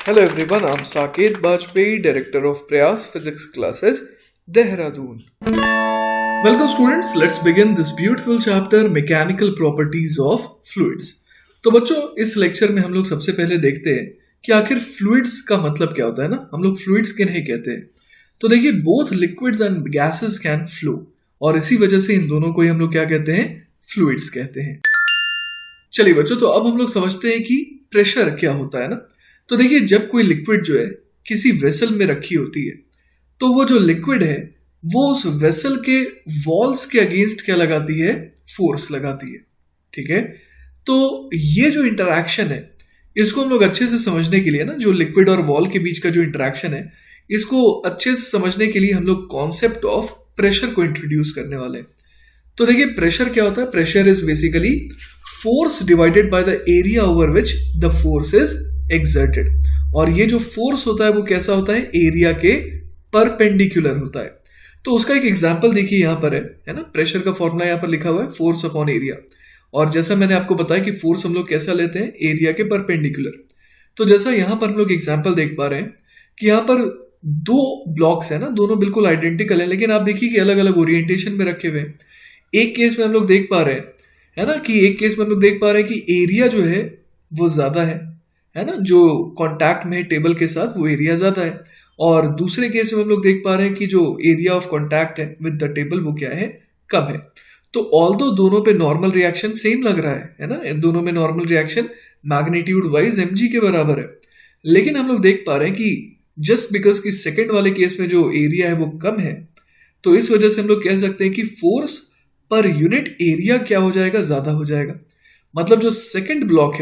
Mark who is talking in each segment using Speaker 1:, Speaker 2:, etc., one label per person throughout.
Speaker 1: Hello everyone, I'm Saket Bajpayee, Director of Prayas Physics Classes, Dehradun. Welcome students, let's begin this beautiful chapter Mechanical Properties of Fluids. तो बच्चों इस lecture में हम लोग सबसे पहले देखते हैं कि आखिर फ्लूइड्स का मतलब क्या होता है ना, हम लोग फ्लूइड्स किन्हें कहते हैं। तो देखिए both liquids and gases can flow और इसी वजह से इन दोनों को ही हम लोग क्या कहते हैं, फ्लूइड्स कहते हैं। चलिए बच्चों, तो अब हम लोग समझते हैं कि प्रेशर क्या होता है ना। तो देखिए जब कोई लिक्विड जो है किसी वेसल में रखी होती है तो वो जो लिक्विड है वो उस वेसल के वॉल्स के अगेंस्ट क्या लगाती है, फोर्स लगाती है। ठीक है, तो ये जो इंटरैक्शन है इसको हम लोग अच्छे से समझने के लिए ना, जो लिक्विड और वॉल के बीच का जो इंटरैक्शन है इसको अच्छे से समझने के लिए हम लोग कॉन्सेप्ट ऑफ प्रेशर को इंट्रोड्यूस करने वाले हैं। तो देखिए प्रेशर क्या होता है, pressure is basically force divided by the area over which the force is exerted. और ये जो फोर्स होता है वो कैसा होता है, एरिया के परपेंडिकुलर होता है। तो उसका एक एग्जांपल देखिए यहाँ पर है ना, प्रेशर का फॉर्मूला यहाँ पर लिखा हुआ है फोर्स अपॉन एरिया। और जैसा मैंने आपको बताया कि फोर्स हम लोग कैसा लेते हैं, एरिया के परपेंडिकुलर। तो जैसा यहाँ पर हम लोग एग्जाम्पल देख पा रहे हैं कि यहाँ पर दो ब्लॉक्स है ना, दोनों बिल्कुल आइडेंटिकल है, लेकिन आप देखिए कि अलग अलग ओरिएंटेशन में रखे हुए हैं। एक केस में हम लोग देख पा रहे हैं है ना, कि एक केस में हम लोग देख पा रहे हैं कि एरिया जो है वो ज्यादा है ना, जो कांटेक्ट में है टेबल के साथ वो एरिया ज्यादा है। और दूसरे केस में हम लोग देख पा रहे हैं कि जो एरिया ऑफ कांटेक्ट है विद द टेबल वो क्या है, कम है। तो ऑल्दो दोनों पे नॉर्मल रिएक्शन सेम लग रहा है ना, इन दोनों में normal reaction magnitude wise mg के बराबर है, लेकिन हम लोग देख पा रहे हैं कि जस्ट बिकॉज कि सेकेंड वाले केस में जो एरिया है वो कम है, तो इस वजह से हम लोग कह सकते हैं कि फोर्स पर यूनिट एरिया क्या हो जाएगा, ज्यादा हो जाएगा। मतलब जो सेकंड ब्लॉक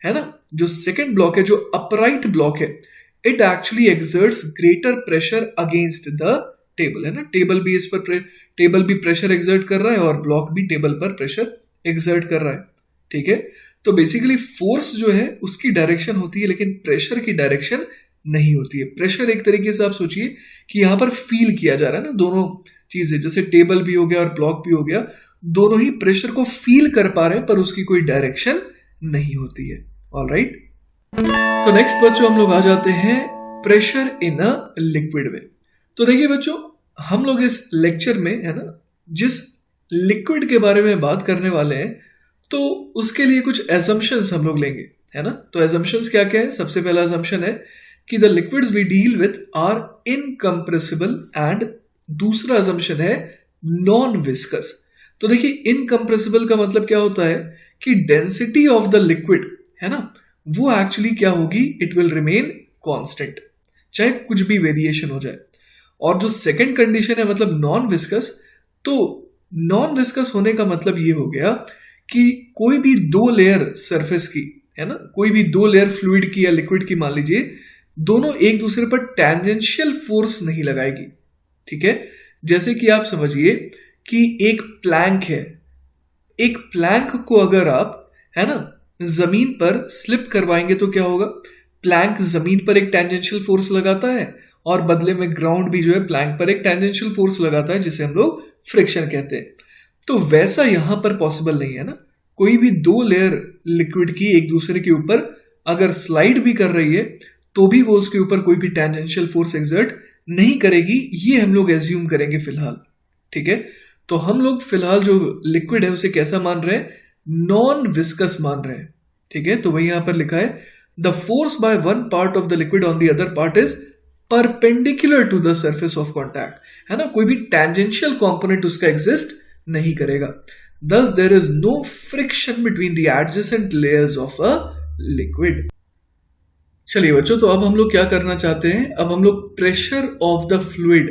Speaker 1: है ना, जो सेकंड ब्लॉक है, जो अपराइट ब्लॉक है, it actually exerts greater pressure against the table, है ना। टेबल भी प्रेशर एक्सर्ट कर रहा है और ब्लॉक भी टेबल पर प्रेशर एक्सर्ट कर रहा है। ठीक है, तो बेसिकली फोर्स जो है उसकी डायरेक्शन होती है लेकिन प्रेशर की डायरेक्शन नहीं होती है। प्रेशर एक तरीके से आप सोचिए कि यहां पर फील किया जा रहा है ना, दोनों चीजें, जैसे टेबल भी हो गया और ब्लॉक भी हो गया, दोनों ही प्रेशर को फील कर पा रहे हैं पर उसकी कोई डायरेक्शन नहीं होती है। ऑलराइट, तो नेक्स्ट बच्चों हम लोग आ जाते हैं प्रेशर इन अ लिक्विड में। तो देखिए बच्चों, हम लोग इस लेक्चर में है ना जिस लिक्विड के बारे में बात करने वाले हैं तो उसके लिए कुछ एजम्पशंस हम लोग लेंगे, है ना। तो एजम्पशंस क्या क्या है, सबसे पहला एजम्पशन है कि the liquids we deal with are incompressible and दूसरा अजम्पशन है नॉन विस्कस। तो देखिए इनकम्प्रेसिबल का मतलब क्या होता है कि डेंसिटी ऑफ द लिक्विड है ना वो एक्चुअली क्या होगी, इट विल रिमेन कांस्टेंट, चाहे कुछ भी वेरिएशन हो जाए। और जो सेकंड कंडीशन है मतलब नॉन विस्कस, तो नॉन विस्कस होने का मतलब ये हो गया कि कोई भी दो लेयर सरफेस की है ना, कोई भी दो लेयर फ्लूइड की या लिक्विड की मान लीजिए, दोनों एक दूसरे पर टेंजेंशियल फोर्स नहीं लगाएगी। ठीक है, जैसे कि आप समझिए कि एक प्लैंक है, एक प्लैंक को अगर आप है ना जमीन पर स्लिप करवाएंगे तो क्या होगा, प्लैंक जमीन पर एक टेंजेंशियल फोर्स लगाता है और बदले में ग्राउंड भी जो है प्लैंक पर एक टेंजेंशियल फोर्स लगाता है जिसे हम लोग फ्रिक्शन कहते हैं। तो वैसा यहां पर पॉसिबल नहीं है ना, कोई भी दो लेयर लिक्विड की एक दूसरे के ऊपर अगर स्लाइड भी कर रही है तो भी वो उसके ऊपर कोई भी टेंजेंशियल फोर्स एक्सर्ट नहीं करेगी, ये हम लोग एज्यूम करेंगे फिलहाल। ठीक है, तो हम लोग फिलहाल जो लिक्विड है उसे कैसा मान रहे हैं, नॉन विस्कस मान रहे हैं। ठीक है, तो वही यहां पर लिखा है the force by one part of the liquid on the other part is perpendicular to the surface of contact, है ना, कोई भी टेंजेंशियल कॉम्पोनेंट उसका एग्जिस्ट नहीं करेगा। Thus there is no friction between the adjacent layers of a liquid. चलिए बच्चों, तो अब हम लोग क्या करना चाहते हैं, अब हम लोग pressure of the fluid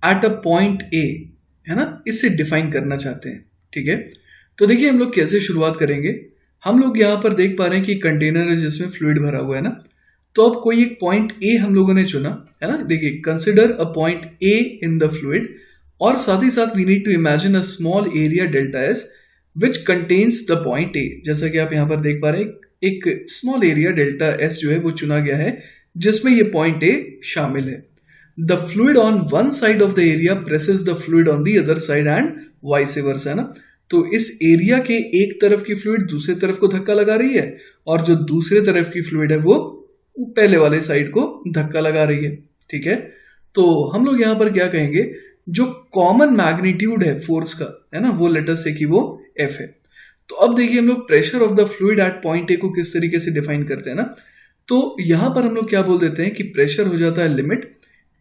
Speaker 1: eight a point ए है ना, इसे डिफाइन करना चाहते हैं। ठीक है, तो देखिए हम लोग कैसे शुरुआत करेंगे। हम लोग यहाँ पर देख पा रहे हैं कि कंटेनर है जिसमें फ्लूइड भरा हुआ है ना, तो अब कोई एक पॉइंट ए हम लोगों ने चुना है ना। देखिए consider a point A in the fluid, और साथ ही साथ we need to imagine a small area delta S which contains the point A. जैसा कि आप यहाँ पर देख पा रहे हैं एक स्मॉल एरिया डेल्टा एस जो है वो चुना गया है जिसमें ये पॉइंट ए शामिल है। The fluid on one side of the area presses the fluid on the other side and vice versa, है ना। तो इस एरिया के एक तरफ की फ्लूइड दूसरे तरफ को धक्का लगा रही है और जो दूसरे तरफ की फ्लूइड है वो वो पहले वाले साइड को धक्का लगा रही है, ठीक है। तो हम लोग यहाँ पर क्या कहेंगे, जो कॉमन मैग्नीट्यूड है फोर्स का, है ना, वो लेटर से कि वो F है। तो अब देखिए हम लोग pressure of the fluid at point A को किस तरीके से डिफाइन करते हैं ना, तो यहां पर हम लोग क्या बोल देते हैं कि प्रेशर हो जाता है limit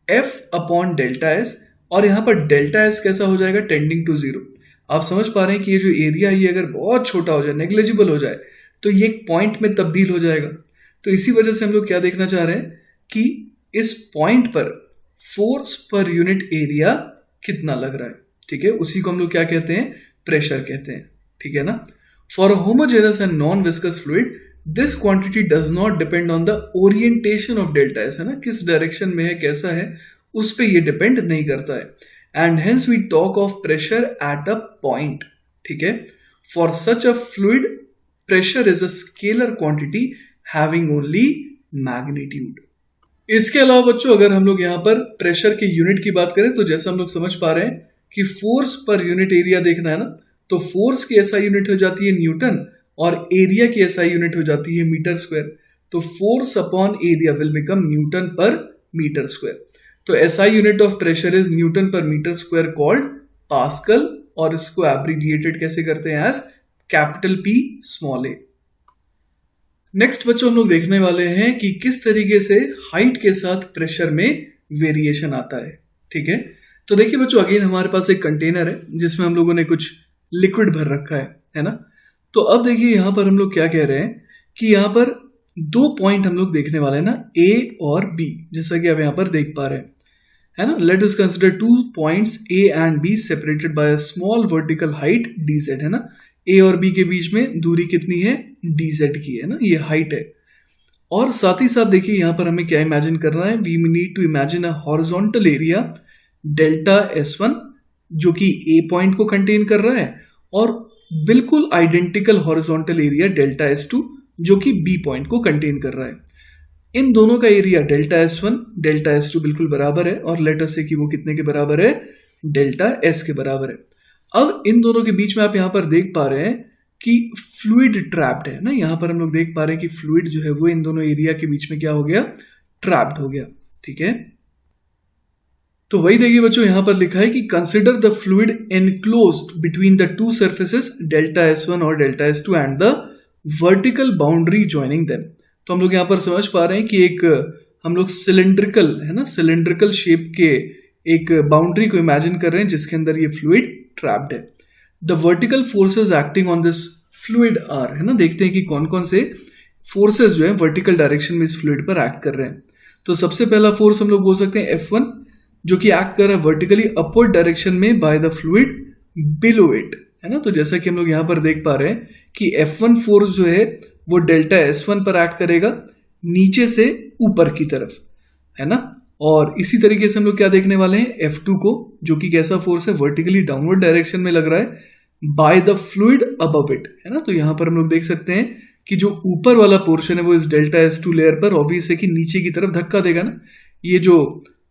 Speaker 1: F upon delta S, और यहाँ पर डेल्टा एस कैसा हो जाएगा, टेंडिंग टू जीरो। आप समझ पा रहे हैं कि ये जो एरिया है ये अगर बहुत छोटा हो जाए, नेग्लिजिबल हो जाए, तो ये एक पॉइंट में तब्दील हो जाएगा। तो इसी वजह से हम लोग क्या देखना चाह रहे हैं कि इस पॉइंट पर फोर्स पर यूनिट एरिया कितना लग रहा है, ठीक है, उसी को हम लोग क्या कहते हैं, प्रेशर कहते हैं, ठीक है ना। For a homogeneous and non viscous fluid this quantity does not depend on the orientation of delta S, है ना, किस डायरेक्शन में है, कैसा है, उस पे ये डिपेंड नहीं करता है। And hence we talk of pressure at a point, ठीक है। For such a fluid pressure is a scalar quantity having only magnitude. इसके अलावा बच्चों अगर हम लोग यहाँ पर प्रेशर के यूनिट की बात करें, तो जैसा हम लोग समझ पा रहे हैं कि फोर्स पर यूनिट एरिया देखना है ना, तो फोर्स की एसआई यूनिट हो जाती है न्यूटन और एरिया की एसआई यूनिट हो जाती है मीटर स्क्वायर। तो force upon area will become Newton per metre square. तो SI unit of pressure is Newton per metre square called pascal, और इसको एब्रिविएटेड कैसे करते हैं, एज कैपिटल पी स्मॉल ए। नेक्स्ट बच्चों हम लोग देखने वाले हैं कि किस तरीके से हाइट के साथ प्रेशर में वेरिएशन आता है, ठीक है। तो देखिए बच्चों अगेन हमारे पास एक कंटेनर है जिसमें हम लोगों ने कुछ लिक्विड भर रखा है ना। तो अब देखिए यहां पर हम लोग क्या कह रहे हैं कि यहां पर दो पॉइंट हम लोग देखने वाले हैं ना, ए और बी, जैसा कि आप यहां पर देख पा रहे हैं, है ना। Let us consider two points A and be separated by a small vertical height dz, है ना। ए और बी के बीच में दूरी कितनी है, dz की, है ना, ये हाइट है। और साथ ही साथ देखिए यहां पर हमें क्या इमेजिन करना है, we need to imagine a horizontal area delta S1 जो कि ए पॉइंट को कंटेन कर रहा है, और बिल्कुल identical horizontal area delta S2 जो कि बी पॉइंट को कंटेन कर रहा है। इन दोनों का area delta S1 delta S2 बिल्कुल बराबर है, और लेट अस से कि वो कितने के बराबर है, डेल्टा S के बराबर है। अब इन दोनों के बीच में आप यहां पर देख पा रहे हैं कि फ्लूइड ट्रैप्ड है ना, यहां पर हम लोग देख पा रहे हैं कि फ्लूइड जो है वो इन दोनों एरिया के बीच में क्या हो गया, ट्रैप्ड हो गया, ठीक है। तो वही देखिए बच्चों यहां पर लिखा है कि consider the fluid enclosed between the two surfaces delta S1 और delta S2 and the vertical boundary joining them. तो हम लोग यहां पर समझ पा रहे हैं कि एक हम लोग सिलेंड्रिकल, है ना, सिलेंड्रिकल शेप के एक बाउंड्री को इमेजिन कर रहे हैं जिसके अंदर ये फ्लूइड ट्रैप्ड है। The vertical forces acting on this fluid are, है ना, देखते हैं कि कौन कौन से फोर्सेस जो है वर्टिकल डायरेक्शन में इस फ्लूइड पर एक्ट कर रहे हैं। तो सबसे पहला फोर्स हम लोग बोल सकते हैं F1 जो कि एक्ट कर रहा है वर्टिकली अपवर्ड डायरेक्शन में by the fluid below it, है ना। तो जैसा कि हम लोग यहां पर देख पा रहे हैं कि F1 फोर्स जो है वो डेल्टा S1 पर एक्ट करेगा नीचे से ऊपर की तरफ, है ना। और इसी तरीके से हम लोग क्या देखने वाले हैं, F2 को, जो कि कैसा फोर्स है, वर्टिकली डाउनवर्ड डायरेक्शन में लग रहा है by the fluid above it, है ना। तो यहां पर हम लोग देख सकते हैं कि जो ऊपर वाला पोर्शन है वो इस डेल्टा S2 लेयर पर ऑब्वियस है कि नीचे की तरफ धक्का देगा ना। ये जो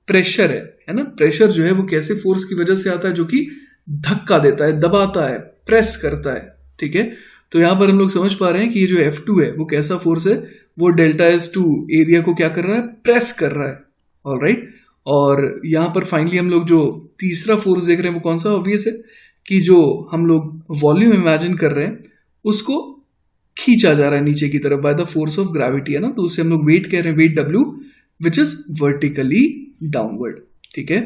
Speaker 1: प्रेशर है ना, प्रेशर जो है वो कैसे फोर्स की वजह से आता है, जो कि धक्का देता है, दबाता है, प्रेस करता है, ठीक है। तो यहां पर हम लोग समझ पा रहे हैं कि ये जो F2 है वो कैसा फोर्स है, वो डेल्टा S2 एरिया को क्या कर रहा है, प्रेस कर रहा है, ऑलराइट। और यहां पर फाइनली हम लोग जो तीसरा फोर्स देख रहे हैं वो कौन सा, ऑब्वियस है कि जो हम लोग वॉल्यूम इमेजिन कर रहे हैं उसको खींचा जा रहा है नीचे की तरफ by the force of gravity, है ना। तो उसे हम लोग वेट कह रहे हैं, weight W which is vertically downward, ठीक है।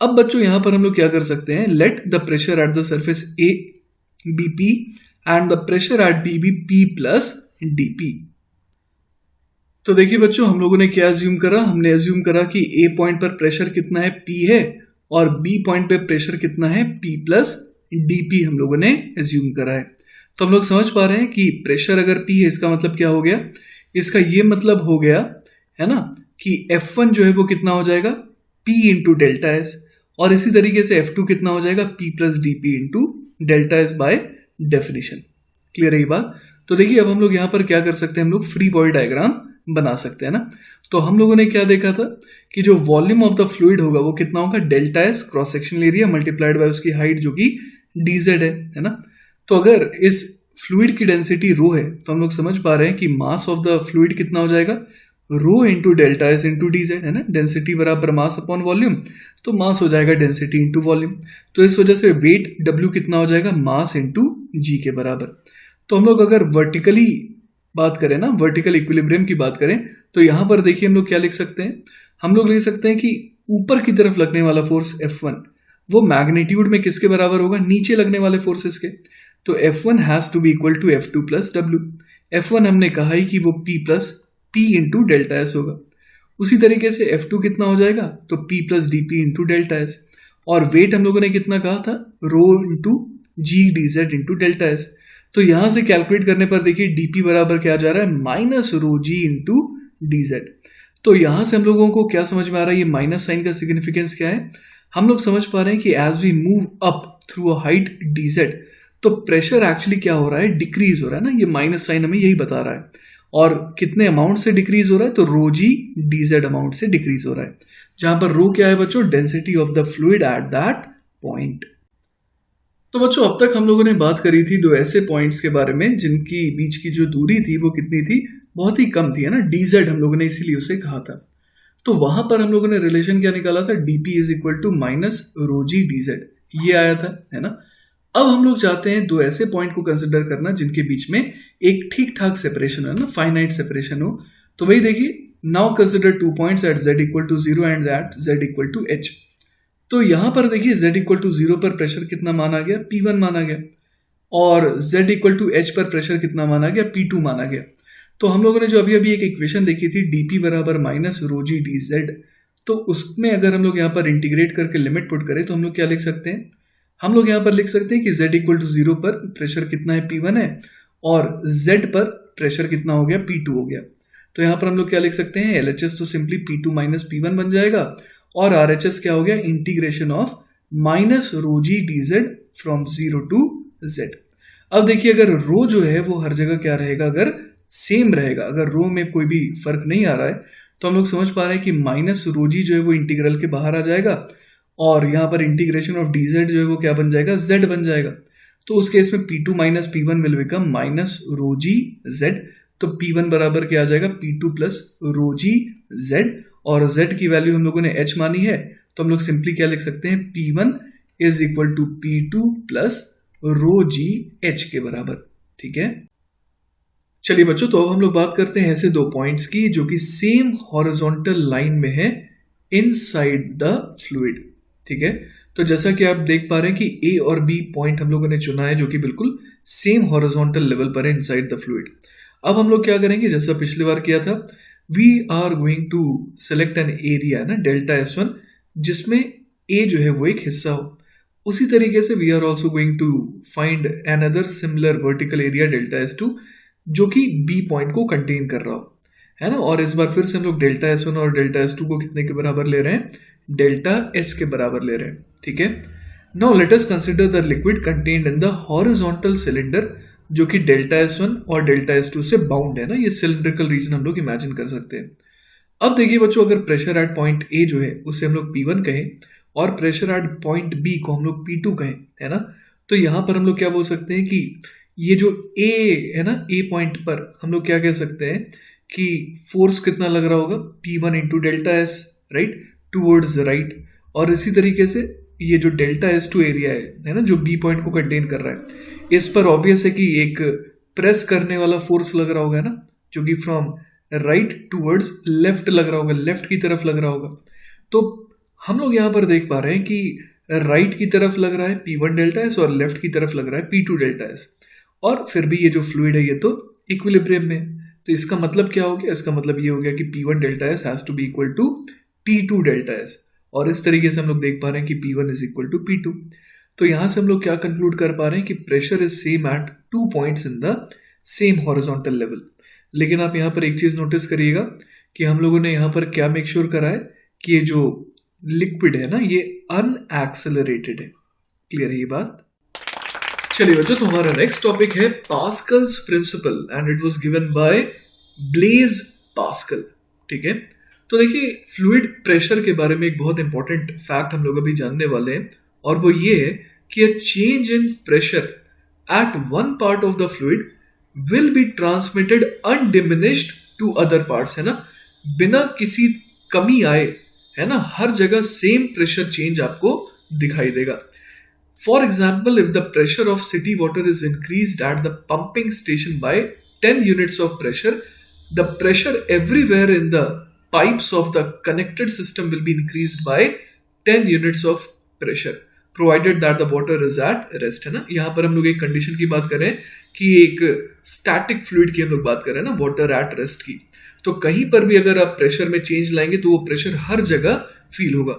Speaker 1: अब बच्चों यहां पर हम लोग क्या कर सकते हैं, let the pressure at the surface A B P and the pressure at B be P plus dP। तो देखिए बच्चों हम लोगों ने क्या एज्यूम करा, हमने एज्यूम करा कि ए पॉइंट पर प्रेशर कितना है, P है, और बी पॉइंट पर प्रेशर कितना है, P प्लस dP हम लोगों ने एज्यूम करा है। तो हम लोग समझ पा रहे हैं कि प्रेशर अगर P है इसका मतलब क्या हो गया, इसका ये मतलब हो गया, है ना, कि F1 जो है वो कितना हो जाएगा, P इंटू डेल्टा S, और इसी तरीके से F2 कितना हो जाएगा, P plus dP into delta S by definition. Clear है ये बात। तो देखिए अब हम लोग यहाँ पर क्या कर सकते हैं, हम लोग फ्री बॉडी डायग्राम बना सकते हैं ना। तो हम लोगों ने क्या देखा था कि जो वॉल्यूम ऑफ द फ्लूइड होगा वो कितना होगा, delta S cross sectional area multiplied by उसकी हाइट जो कि dz है ना। तो अगर इस फ्लूइड की डेंसिटी रो है तो हम लोग समझ पा रहे हैं कि मास ऑफ द फ्लूइड कितना हो जाएगा, rho into delta S into D Z, है ना, डेंसिटी बराबर मास अपॉन वॉल्यूम, तो मास हो जाएगा डेंसिटी इंटू वॉल्यूम। तो इस वजह से वेट डब्ल्यू कितना हो जाएगा, मास इंटू जी के बराबर। तो हम लोग अगर वर्टिकली बात करें ना, वर्टिकल इक्विलिब्रियम की बात करें, तो यहां पर देखिए हम लोग क्या लिख सकते हैं, हम लोग लिख सकते हैं कि ऊपर की तरफ लगने वाला फोर्स F1 वो मैग्नीट्यूड में किसके बराबर होगा, नीचे लगने वाले फोर्सेस के। तो F1 has to be equal to F2 plus W. F1 हमने कहा ही कि वो P plus P into delta S होगा। उसी तरीके से F2 कितना हो जाएगा, तो P plus D P into delta S. और वेट हम लोगों ने कितना कहा था, rho into G D Z into delta S. तो यहां से कैलकुलेट करने पर देखिए डीपी बराबर क्या जा रहा है, माइनस रो जी इंटू डी जेड। तो यहां से हम लोगों को क्या समझ में आ रहा है, ये माइनस साइन का सिग्निफिकेंस क्या है, हम लोग समझ पा रहे हैं कि as we move up through a height d z, तो प्रेशर एक्चुअली क्या हो रहा है, डिक्रीज हो रहा है ना, ये माइनस साइन हमें यही बता रहा है। और कितने अमाउंट से डिक्रीज हो रहा है, तो रो जी डी जेड अमाउंट से डिक्रीज हो रहा है, जहां पर रो क्या है बच्चों, density of the fluid at that point. तो बच्चों अब तक हम लोगों ने बात करी थी दो ऐसे पॉइंट्स के बारे में जिनकी बीच की जो दूरी थी वो कितनी थी, बहुत ही कम थी, है ना, डीजेड हम लोगों ने इसीलिए उसे कहा था। तो वहां पर हम लोगों ने रिलेशन क्या निकाला था, dP is equal to minus rho g dz, ये आया था, है ना। अब हम लोग चाहते हैं दो ऐसे पॉइंट को कंसिडर करना जिनके बीच में एक ठीक ठाक सेपरेशन है ना, फाइनाइट सेपरेशन हो। तो वही देखिए, now consider two points at z equal to 0 and at z equal to h। तो यहां पर देखिए z इक्वल टू 0 पर प्रेशर कितना माना गया, P1 माना गया, और z इक्वल टू h पर प्रेशर कितना माना गया, P2 माना गया। तो हम लोगों ने जो अभी अभी एक इक्वेशन देखी थी, dp बराबर माइनस रोजी डी जेड, तो उसमें अगर हम लोग यहाँ पर इंटीग्रेट करके लिमिट पुट करें तो हम लोग क्या लिख सकते हैं, हम लोग यहाँ पर लिख सकते हैं कि z इक्वल टू 0 पर प्रेशर कितना है, P1 है, और z पर प्रेशर कितना हो गया, P2 हो गया। तो यहाँ पर हम लोग क्या लिख सकते हैं, LHS तो सिंपली P2 माइनस P1 बन जाएगा, और RHS क्या हो गया, integration of minus rho g D z from 0 to z। अब देखिए अगर रो जो है वो हर जगह क्या रहेगा, अगर सेम रहेगा, अगर रो में कोई भी फर्क नहीं आ रहा है, तो हम लोग समझ पा रहे हैं कि माइनस रो जी जो है वो इंटीग्रल के बाहर आ जाएगा, और यहाँ पर इंटीग्रेशन ऑफ डी जेड जो है वो क्या बन जाएगा, z बन जाएगा। तो उस केस में P2 minus P1 will become minus rho g z. तो P1 बराबर क्या आ जाएगा, P2 plus rho g z, और z की वैल्यू हम लोगों ने h मानी है, तो हम लोग सिंपली क्या लिख सकते हैं, P1 is equal to P2 plus rho g h के बराबर। ठीक है, चलिए बच्चों, तो अब हम लोग बात करते हैं ऐसे दो पॉइंट्स की जो कि सेम हॉरिजॉन्टल लाइन में है इनसाइड द फ्लूइड। ठीक है, तो जैसा कि आप देख पा रहे हैं कि A और B पॉइंट हम लोगों ने चुना है जो कि बिल्कुल सेम हॉरिजॉन्टल लेवल पर है इनसाइड द फ्लूइड। अब हम लोग क्या करेंगे, जैसा पिछली बार किया था, we are going to select an area ना, डेल्टा S1, जिसमें A जो है वो एक हिस्सा हो। उसी तरीके से we are also going to find another similar vertical area delta S2 जो कि B पॉइंट को कंटेन कर रहा हो, है ना। और इस बार फिर से हम लोग डेल्टा S1 और डेल्टा S2 को कितने के बराबर ले रहे हैं, डेल्टा S के बराबर ले रहे हैं। ठीक है, now let us consider the liquid contained in the horizontal cylinder जो कि डेल्टा S1 और डेल्टा S2 से बाउंड है ना, ये सिलिंड्रिकल रीजन हम लोग इमेजिन कर सकते हैं। अब देखिए बच्चों, अगर प्रेशर एट पॉइंट A जो है उसे हम लोग P1 कहें और प्रेशर एट पॉइंट B को हम लोग P2 कहें, है ना, तो यहां पर हम लोग क्या बोल सकते हैं कि ये जो A है ना, A पॉइंट पर हम लोग क्या कह सकते हैं कि फोर्स कितना लग रहा होगा, P1 into delta S, right, towards right. और इसी तरीके से ये जो डेल्टा S2 एरिया है ना, जो B पॉइंट को कंटेन कर रहा है, इस पर ऑब्वियस है कि एक प्रेस करने वाला फोर्स लग रहा होगा ना, जो कि फ्रॉम राइट टूवर्ड्स लेफ्ट लग रहा होगा, लेफ्ट की तरफ लग रहा होगा। तो हम लोग यहाँ पर देख पा रहे हैं कि राइट की तरफ लग रहा है P1 डेल्टा S और लेफ्ट की तरफ लग रहा है P2 डेल्टा S, और फिर भी ये जो फ्लूइड है ये तो इक्विलिब्रियम में है। तो इसका मतलब क्या हो गया, इसका मतलब ये हो गया कि P1 delta S has to be equal to P2 delta S, और इस तरीके से हम लोग देख पा रहे हैं कि P1 is equal to P2। तो यहां से हम लोग क्या कंक्लूड कर पा रहे हैं कि pressure is same at 2 points in the same horizontal level. लेकिन आप यहाँ पर एक चीज नोटिस करिएगा कि हम लोगों ने यहाँ पर क्या मेक श्योर करा है कि ये जो लिक्विड है ना ये अनएक्सेलरेटेड है। क्लियर है ये बात? चलिए बच्चों, तो हमारा नेक्स्ट टॉपिक है Pascal's principle and it was given by Blaise Pascal. ठीक है, तो देखिए फ्लूइड प्रेशर के बारे में एक बहुत इंपॉर्टेंट फैक्ट हम लोग अभी जानने वाले हैं, और वो ये है कि a change in pressure at one part of the fluid will be transmitted undiminished to other parts, है ना। बिना किसी कमी आए, है ना, हर जगह सेम प्रेशर चेंज आपको दिखाई देगा. For example, if the pressure of city water is increased at the pumping station by 10 units of pressure, the pressure everywhere in the pipes of the connected system will be increased by 10 units of pressure, provided that the water is at rest. है ना, यहाँ पर हम लोग एक condition की बात करें कि एक स्टैटिक फ्लूइड की हम लोग बात करें ना, वाटर एट रेस्ट की, तो कहीं पर भी अगर आप प्रेशर में चेंज लाएंगे तो वो प्रेशर हर जगह फील होगा,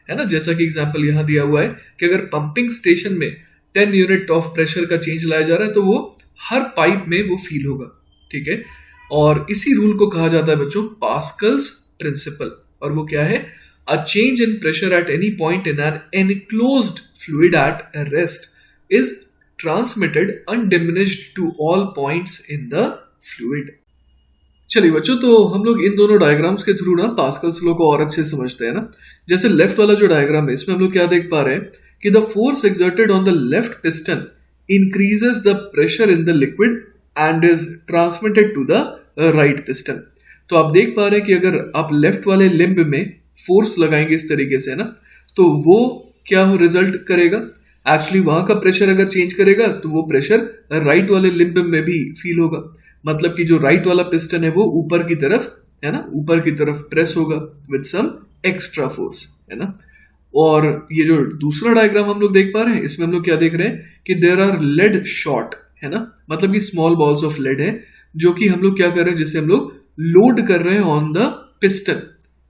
Speaker 1: है ना. जैसा कि एग्जांपल यहां दिया हुआ है कि अगर पंपिंग स्टेशन में 10 यूनिट ऑफ प्रेशर का चेंज लाया जा रहा है तो वो हर पाइप में वो फील होगा. ठीक है, और इसी रूल को कहा जाता है बच्चों पास्कल्स प्रिंसिपल. और वो क्या है? A change in pressure at any point in an enclosed fluid at rest is transmitted undiminished to all points in the fluid. चलिए बच्चों, तो हम लोग इन दोनों डायग्राम्स के थ्रू ना पास्कल्स लॉ को और अच्छे से समझते हैं ना. जैसे लेफ्ट वाला जो डायग्राम है इसमें हम लोग क्या देख पा रहे हैं कि the force exerted on the left piston increases the pressure in the liquid and is transmitted to the right piston. तो आप देख पा रहे हैं कि अगर आप लेफ्ट वाले लिम्ब में फोर्स लगाएंगे इस तरीके से ना, तो वो क्या हो रिजल्ट करेगा, एक्चुअली वहां का प्रेशर अगर चेंज करेगा तो वो प्रेशर राइट वाले लिम्ब में भी फील होगा. मतलब कि जो राइट वाला पिस्टन है वो ऊपर की तरफ, है ना, ऊपर की तरफ प्रेस होगा विद सम एक्स्ट्रा फोर्स, है ना. और ये जो दूसरा डायग्राम हम लोग देख पा रहे हैं इसमें हम लोग क्या देख रहे हैं कि देयर आर लेड शॉट, है ना, मतलब कि स्मॉल बॉल्स ऑफ लेड है जो कि हम लोग क्या कर रहे हैं, जिसे हम लोग लोड कर रहे हैं ऑन द पिस्टन,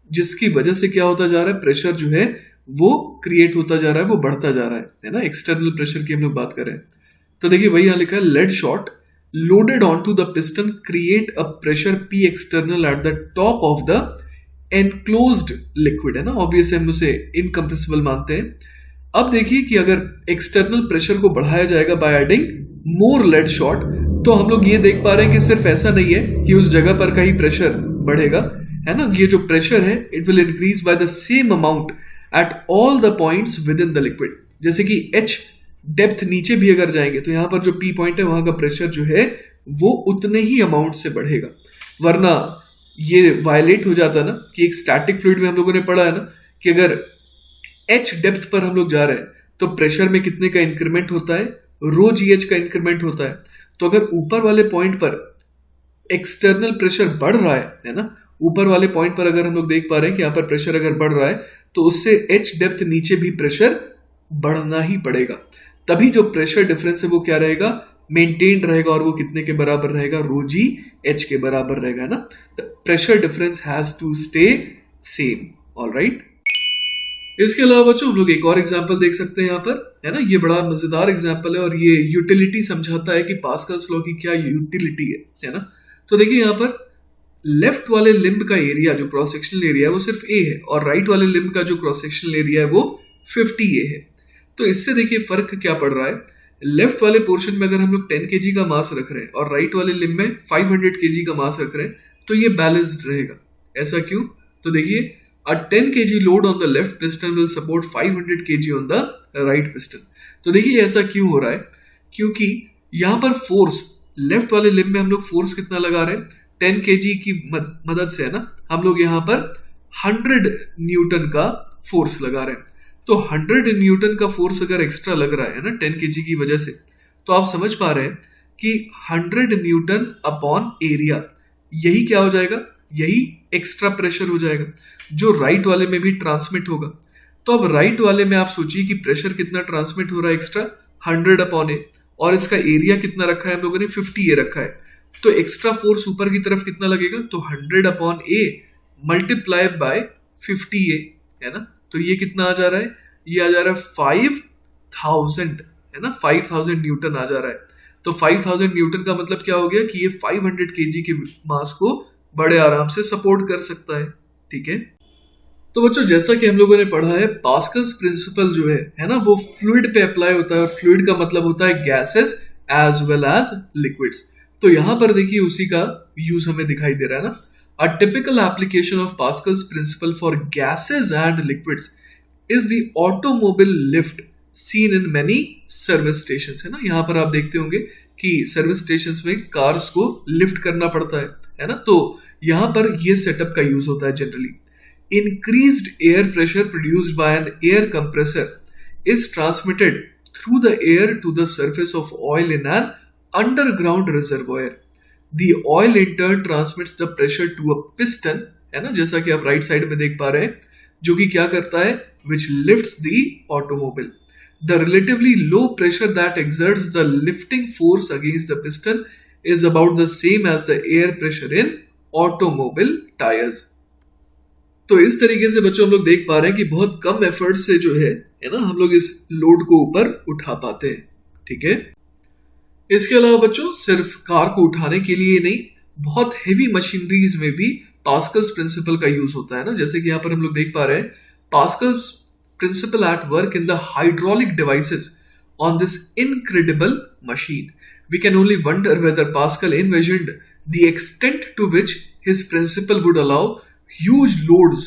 Speaker 1: जिसकी वजह से क्या होता जा रहा है, प्रेशर जो है वो क्रिएट होता जा रहा है, वो बढ़ता जा रहा है ना. एक्सटर्नल प्रेशर की हम लोग बात कर रहे हैं. तो देखिए वही यहां लिखा है lead shot loaded onto the piston create a pressure P external at the top of the enclosed liquid, है ना. ऑब्वियसली हम उसे इनकम्प्रेसिबल मानते हैं. अब देखिए कि अगर एक्सटर्नल प्रेशर को बढ़ाया जाएगा by adding more lead shot, तो हम लोग ये देख पा रहे हैं कि सिर्फ ऐसा नहीं है कि उस जगह पर कहीं प्रेशर बढ़ेगा, है ना. ये जो प्रेशर है it will increase by the same amount at all the points with in the liquid. जैसे कि H डेप्थ नीचे भी अगर जाएंगे तो यहाँ पर जो P पॉइंट है वहां का प्रेशर जो है वो उतने ही अमाउंट से बढ़ेगा. वरना ये वायलेट हो जाता ना कि एक स्टैटिक फ्लूइड में हम लोगों ने पढ़ा है ना कि अगर H डेप्थ पर हम लोग जा रहे हैं तो प्रेशर में कितने का इंक्रीमेंट होता है, रो GH का इंक्रीमेंट होता है. तो अगर ऊपर वाले पॉइंट पर एक्सटर्नल प्रेशर बढ़ रहा है ना, ऊपर वाले पॉइंट पर अगर हम लोग देख पा रहे हैं कि यहाँ पर प्रेशर अगर बढ़ रहा है तो उससे H डेप्थ नीचे भी प्रेशर बढ़ना ही पड़ेगा. तभी जो प्रेशर डिफरेंस है वो क्या रहेगा, मेंटेन रहेगा, और वो कितने के बराबर रहेगा, रो जी एच के बराबर रहेगा ना. Pressure difference has to stay same. Alright, इसके अलावा बच्चों हम लोग एक और एग्जांपल देख सकते हैं यहाँ पर, है ना. ये बड़ा मजेदार एग्जांपल है और ये यूटिलिटी समझाता है कि पास्कल्स लॉ की क्या यूटिलिटी है ना. तो देखिए यहाँ पर लेफ्ट वाले लिम्ब का एरिया जो क्रॉस सेक्शनल एरिया है वो सिर्फ A है और राइट वाले लिम्ब का जो क्रॉस सेक्शनल एरिया है वो 50A है. तो इससे देखिए फर्क क्या पड़ रहा है, लेफ्ट वाले पोर्शन में अगर हम लोग 10 kg का मास रख रहे हैं और राइट वाले लिम्ब में 500 kg का मास रख रहे हैं तो ये बैलेंस्ड रहेगा. ऐसा क्यों? तो देखिए a 10 kg load on the left piston will support 500 kg on the right piston. तो देखिए ऐसा क्यों हो रहा है, क्योंकि यहाँ पर फोर्स लेफ्ट वाले लिम्ब में हम लोग फोर्स कितना लगा रहे हैं, 10 kg की मदद से, है ना, हम लोग यहाँ पर 100 न्यूटन का फोर्स लगा रहे हैं. तो 100 न्यूटन का फोर्स अगर एक्स्ट्रा लग रहा है ना 10 kg की वजह से, तो आप समझ पा रहे हैं कि 100 न्यूटन अपॉन एरिया, यही क्या हो जाएगा, यही एक्स्ट्रा प्रेशर हो जाएगा जो राइट वाले में भी ट्रांसमिट होगा. तो अब राइट वाले में आप सोचिए कि प्रेशर कितना ट्रांसमिट हो रहा है एक्स्ट्रा, 100 अपॉन ए, और इसका एरिया कितना रखा है हम लोगों ने, 50A रखा है. तो एक्स्ट्रा फोर्स ऊपर की तरफ कितना लगेगा, तो 100 upon A multiply by 50A, है ना. तो ये कितना आ जा रहा है, ये आ जा रहा है 5000, है ना, 5000 न्यूटन आ जा रहा है. तो 5000 न्यूटन का मतलब क्या हो गया कि ये 500 kg के मास को बड़े आराम से सपोर्ट कर सकता है. ठीक है, तो बच्चों जैसा कि हम लोगों ने पढ़ा है पास्कल्स प्रिंसिपल जो है ना, वो फ्लूइड पे अप्लाई होता है और फ्लूइड का मतलब होता है gases as well as liquids. तो यहां पर देखिए उसी का यूज हमें दिखाई दे रहा है ना. A typical application of Pascal's principle for gases and liquids is the automobile lift seen in many service stations, है ना. यहाँ पर आप देखते होंगे कि सर्विस स्टेशंस में कार्स को लिफ्ट करना पड़ता है ना. तो यहां पर ये सेटअप का यूज होता है generally. Increased air pressure produced by an air compressor is transmitted through the air to the surface of oil in an underground reservoir. The oil in turn transmits the pressure to a piston, है ना, जैसा कि आप right side में देख पा रहे हैं, जो कि क्या करता है, which lifts the automobile. The relatively low pressure that exerts the lifting force against the piston is about the same as the air pressure in automobile tires. तो इस तरीके से बच्चों हम लोग देख पा रहे हैं कि बहुत कम एफर्ट से जो है ना, हम लोग इस लोड को ऊपर उठा पाते हैं। ठीक है, इसके अलावा बच्चों सिर्फ कार को उठाने के लिए नहीं, बहुत हेवी मशीनरीज में भी पास्कल्स प्रिंसिपल का यूज होता है ना, जैसे कि यहाँ पर हम लोग देख पा रहे हैं Pascal's principle at work in the hydraulic devices on this incredible machine. We can only wonder whether Pascal envisioned the extent to which his principle would allow huge loads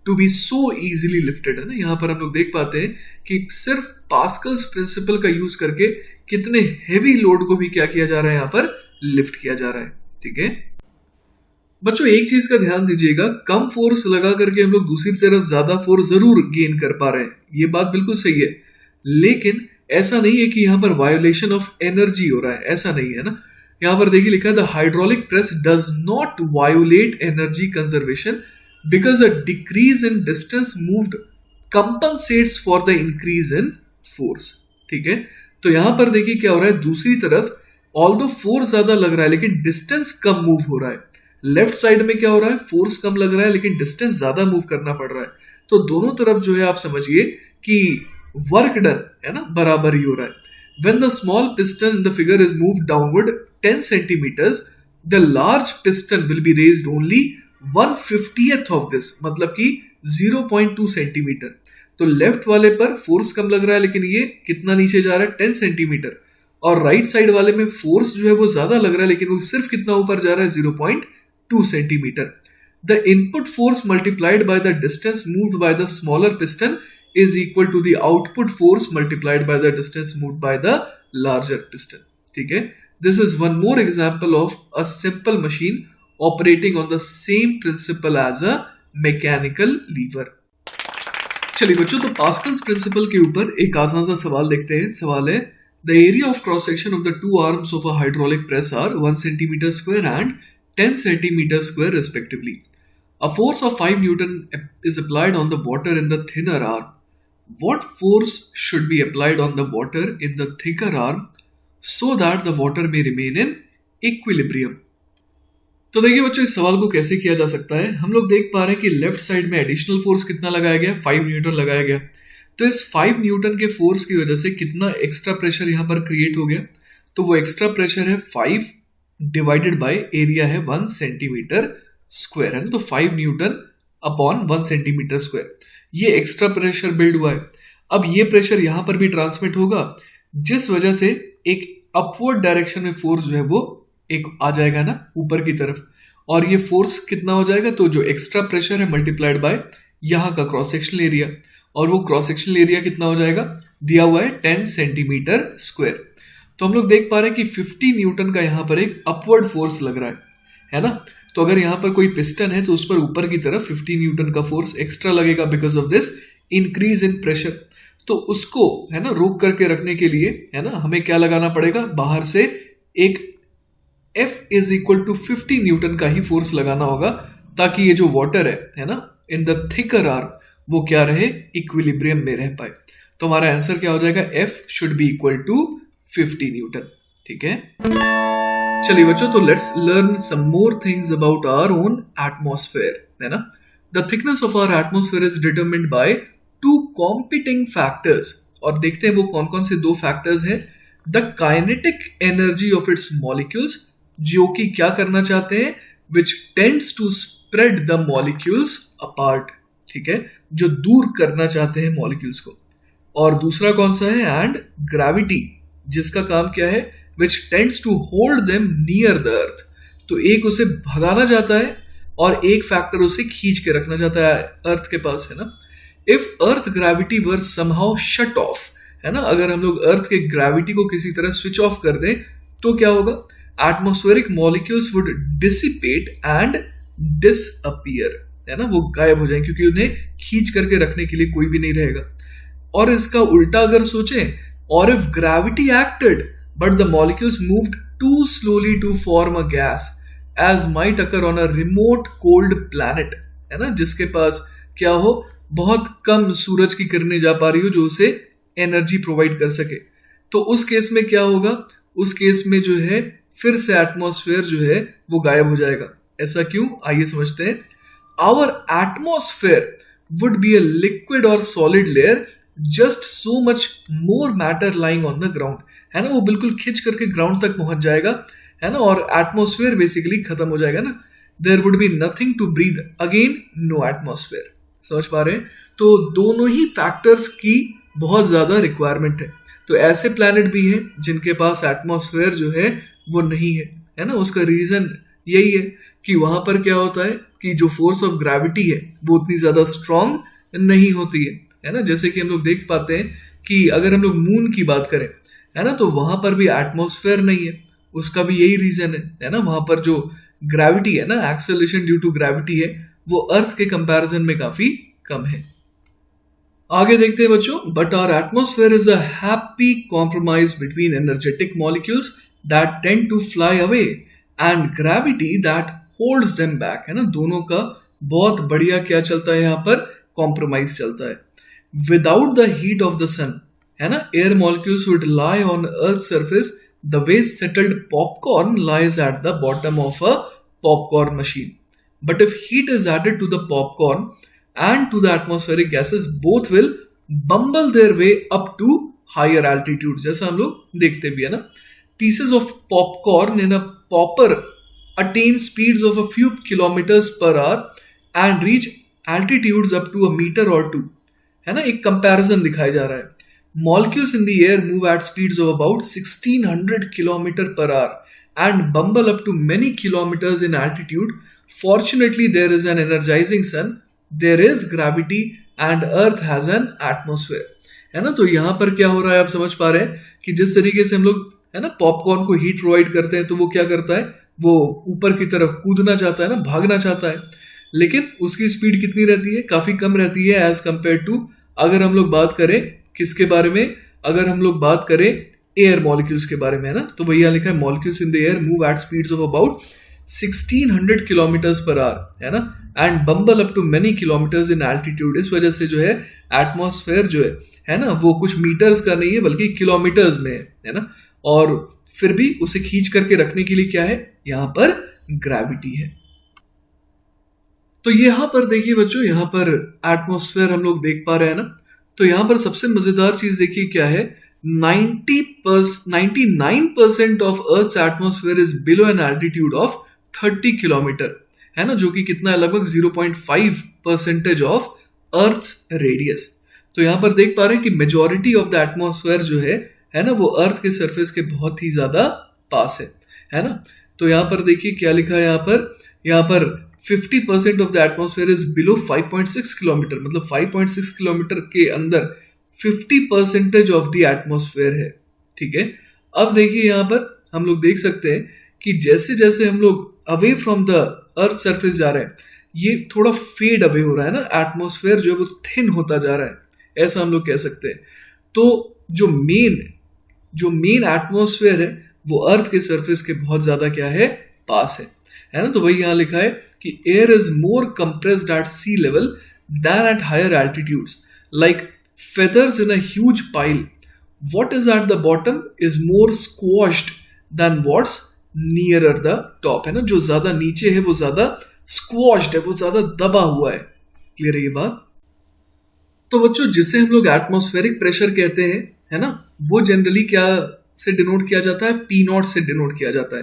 Speaker 1: to be so easily lifted. है ना, यहाँ पर हम लोग देख पाते हैं कि सिर्फ पास्कल्स प्रिंसिपल का यूज करके कितने हेवी लोड को भी क्या किया जा रहा है, यहाँ पर लिफ्ट किया जा रहा है. ठीक है बच्चों, एक चीज का ध्यान दीजिएगा, कम फोर्स लगा करके हम लोग दूसरी तरफ ज्यादा फोर्स जरूर गेन कर पा रहे हैं, ये बात बिल्कुल सही है, लेकिन ऐसा नहीं है कि यहाँ पर वायोलेशन ऑफ एनर्जी हो रहा है, ऐसा नहीं है ना. यहाँ पर देखिए लिखा है the hydraulic press does not violate energy conservation because a decrease in distance moved compensates for the increase in force. ठीक है, तो यहाँ पर देखिए क्या हो रहा है, दूसरी तरफ ऑल्दो फोर्स ज्यादा लग रहा है लेकिन डिस्टेंस कम मूव हो रहा है. लेफ्ट साइड में क्या हो रहा है, फोर्स कम लग रहा है लेकिन डिस्टेंस ज्यादा मूव करना पड़ रहा है. तो दोनों तरफ जो है आप समझिए कि वर्क डन है ना, बराबर ही हो रहा है. When the small piston in the figure is moved downward 10 centimeters, the large piston will be raised only 1/50th of this, मतलब कि 0.2 सेंटीमीटर. तो लेफ्ट वाले पर फोर्स कम लग रहा है लेकिन ये कितना नीचे जा रहा है, 10 सेंटीमीटर, और राइट साइड वाले में फोर्स जो है वो ज्यादा लग रहा है लेकिन वो सिर्फ कितना ऊपर जा रहा है, 0.2 centimetre. The input force multiplied by the distance moved by the smaller piston is equal to the output force multiplied by the distance moved by the larger piston. ठीक है, this is one more example of a simple machine operating on the same principle as a mechanical lever. चलिए बच्चों, तो Pascal's principal के ऊपर एक आसान सा सवाल देखते हैं. सवाल है, the area of cross section of the two arms of a hydraulic press are 1 centimeter square and 10 centimeter square respectively. A force of 5 Newton is applied on the water in the thinner arm. What force should be applied on the water in the thicker arm so that the water may remain in equilibrium? तो देखिए बच्चों, इस सवाल को कैसे किया जा सकता है. हम लोग देख पा रहे हैं कि लेफ्ट साइड में एडिशनल फोर्स कितना लगाया गया, 5 न्यूटन लगाया गया. तो इस 5 न्यूटन के फोर्स की वजह से कितना एक्स्ट्रा प्रेशर यहाँ पर क्रिएट हो गया, तो वो एक्स्ट्रा प्रेशर है 5 डिवाइडेड बाय एरिया है 1 सेंटीमीटर स्क्वायर, है ना. तो 5 न्यूटन अपॉन 1 सेंटीमीटर स्क्वायर, ये एक्स्ट्रा प्रेशर बिल्ड हुआ है. अब ये प्रेशर यहां पर भी ट्रांसमिट होगा, जिस वजह से एक अपवर्ड डायरेक्शन में फोर्स जो है वो एक आ जाएगा ना ऊपर की तरफ, और ये फोर्स कितना हो जाएगा, तो जो एक्स्ट्रा प्रेशर है मल्टीप्लाइड बाय यहाँ का क्रॉस सेक्शनल एरिया, और वो क्रॉस सेक्शनल एरिया कितना हो जाएगा, दिया हुआ है 10 सेंटीमीटर स्क्वायर. तो हम लोग देख पा रहे हैं कि 50 न्यूटन का यहाँ पर एक अपवर्ड फोर्स लग रहा है ना. तो अगर यहाँ पर कोई पिस्टन है तो उस पर ऊपर की तरफ 50 न्यूटन का फोर्स एक्स्ट्रा लगेगा because of this increase in pressure. तो उसको है ना रोक करके रखने के लिए है ना हमें क्या लगाना पड़ेगा, बाहर से एक F is equal to 50 newton का ही फोर्स लगाना होगा, ताकि ये जो वाटर है ना, इन द थिकर आर्म, वो क्या रहे, इक्विलिब्रियम में रह पाए. तो हमारा आंसर क्या हो जाएगा, F should be equal to 50 newton. ठीक है, चलिए बच्चों, तो let's learn some more things about our own atmosphere, है ना. The thickness of our atmosphere is determined by 2 competing factors, और देखते हैं वो कौन कौन से 2 फैक्टर्स हैं. The kinetic energy of its molecules, जो कि क्या करना चाहते हैं, which tends to spread the molecules apart. ठीक है, जो दूर करना चाहते हैं मॉलिक्यूल्स को. और दूसरा कौन सा है, एंड ग्रेविटी, जिसका काम क्या है, which tends to hold them near the earth. तो एक उसे भगाना चाहता है और एक फैक्टर उसे खींच के रखना चाहता है अर्थ के पास, है ना. If earth gravity were somehow shut off, है ना, अगर हम लोग अर्थ के ग्रेविटी को किसी तरह स्विच ऑफ कर दें तो क्या होगा, atmospheric molecules would dissipate and disappear, है ना, वो गायब हो जाएंगे क्योंकि उन्हें खींच करके रखने के लिए कोई भी नहीं रहेगा। और इसका उल्टा अगर सोचें, और if gravity acted but the molecules moved too slowly to form a gas as might occur on a remote cold planet, है ना, जिसके पास क्या हो, बहुत कम सूरज की किरणें जा पा रही हो जो उसे एनर्जी प्रोवाइड कर सके, तो उस केस में क्या होगा, उस केस में जो है फिर से एटमॉस्फेयर जो है वो गायब हो जाएगा। ऐसा क्यों, आइए समझते हैं। Our atmosphere would be a liquid और solid layer, just so much more matter lying on the ground, है ना, वो बिल्कुल खिंच करके ग्राउंड तक पहुंच जाएगा, है ना, और एटमॉस्फेयर बेसिकली खत्म हो जाएगा ना। There would be nothing to breathe, again no atmosphere. समझ पा रहे हैं? तो दोनों ही फैक्टर्स की बहुत ज्यादा रिक्वायरमेंट है। तो ऐसे प्लैनेट भी हैं जिनके पास एटमॉस्फेयर जो है वो नहीं है ना। उसका रीजन यही है कि वहां पर क्या होता है कि जो फोर्स ऑफ ग्रेविटी है वो उतनी ज्यादा स्ट्रांग नहीं होती है ना। जैसे कि हम लोग देख पाते हैं कि अगर हम लोग मून की बात करें, है ना, तो वहां पर भी एटमॉस्फेयर नहीं है। उसका भी यही रीजन है ना, वहां पर जो ग्रेविटी है ना, एक्सेलरेशन ड्यू टू ग्रेविटी है, वो अर्थ के कंपैरिजन में काफी कम है। आगे देखते हैं बच्चों, but our atmosphere is a happy compromise between energetic molecules that tend to fly away and gravity that holds them back, है ना। दोनों का बहुत बढ़िया क्या चलता है, यहाँ पर कॉम्प्रोमाइज चलता है। Without the heat of the sun, है ना, air molecules would lie on earth surface the way settled popcorn lies at the bottom of a popcorn machine. But if heat is added to the popcorn and to the atmospheric gases, both will bumble their way up to higher altitudes. जैसा हम लोग देखते भी है ना, pieces of popcorn in a popper attain speeds of a few kilometers per hour and reach altitudes up to a meter or two, है ना। एक कंपैरिजन दिखाया जा रहा है। Molecules in the air move at speeds of about 1600 km per hour and bumble up to many kilometers in altitude. Fortunately, there is an energizing sun, there is gravity and earth has an atmosphere, है ना। तो यहाँ पर क्या हो रहा है, आप समझ पा रहे हैं कि जिस तरीके से हम लोग, है ना, पॉपकॉर्न को हीट प्रोवाइड करते हैं, तो वो क्या करता है, वो ऊपर की तरफ कूदना चाहता है ना, भागना चाहता है, लेकिन उसकी स्पीड कितनी रहती है, काफी कम रहती है एज कंपेयर टू, अगर हम लोग बात करें किसके बारे में, अगर हम लोग बात करें एयर मॉलिक्यूल्स के बारे में, है ना। तो वही यहाँ लिखा है, molecules in the air move at speeds of about 1600 kilometres per hour, है ना, and bumble up to many kilometres in altitude. इस वजह से जो है एटमॉस्फेयर जो है ना, वो कुछ मीटर्स का नहीं है बल्कि किलोमीटर्स में है ना। और फिर भी उसे खींच करके रखने के लिए क्या है, यहाँ पर ग्रेविटी है। तो यहाँ पर देखिए बच्चों, यहाँ पर एटमॉस्फेयर हम लोग देख पा रहे हैं ना। तो यहाँ पर सबसे मजेदार चीज देखिए क्या है, 99% of earth atmosphere is below an altitude of 30 kilometre, है ना, जो कि कितना है, लगभग 0.5% ऑफ अर्थ रेडियस। तो यहां पर देख पा रहे हैं कि मेजॉरिटी ऑफ द एटमॉस्फेयर जो है ना, वो अर्थ के सरफेस के बहुत ही ज्यादा पास है ना। तो यहां पर देखिए क्या लिखा है, यहाँ पर 50% of the atmosphere is below 5.6 kilometre, मतलब 5.6 किलोमीटर के अंदर 50% ऑफ द एटमॉस्फेयर है, ठीक है। अब देखिए यहाँ पर हम लोग देख सकते हैं कि जैसे जैसे हम लोग away from the earth surface जा रहे हैं, ये थोड़ा फेड अवे हो रहा है ना, एटमॉस्फेयर जो है वो थिन होता जा रहा है, ऐसा हम लोग कह सकते हैं। तो जो मेन एटमॉस्फेयर है वो अर्थ के सरफेस के बहुत ज्यादा क्या है, पास है ना। तो वही यहाँ लिखा है कि air is more compressed at sea level than at higher altitudes, like feathers in a huge pile. What is at the bottom is more squashed than what's nearer the top, है ना। जो ज्यादा नीचे है वो ज्यादा squashed है, वो ज्यादा दबा हुआ है। क्लियर है ये बात? तो बच्चों, जिसे हम लोग एटमॉस्फेरिक प्रेशर कहते हैं, है ना, वो जनरली क्या से डिनोट किया जाता है, पी नॉट से डिनोट किया जाता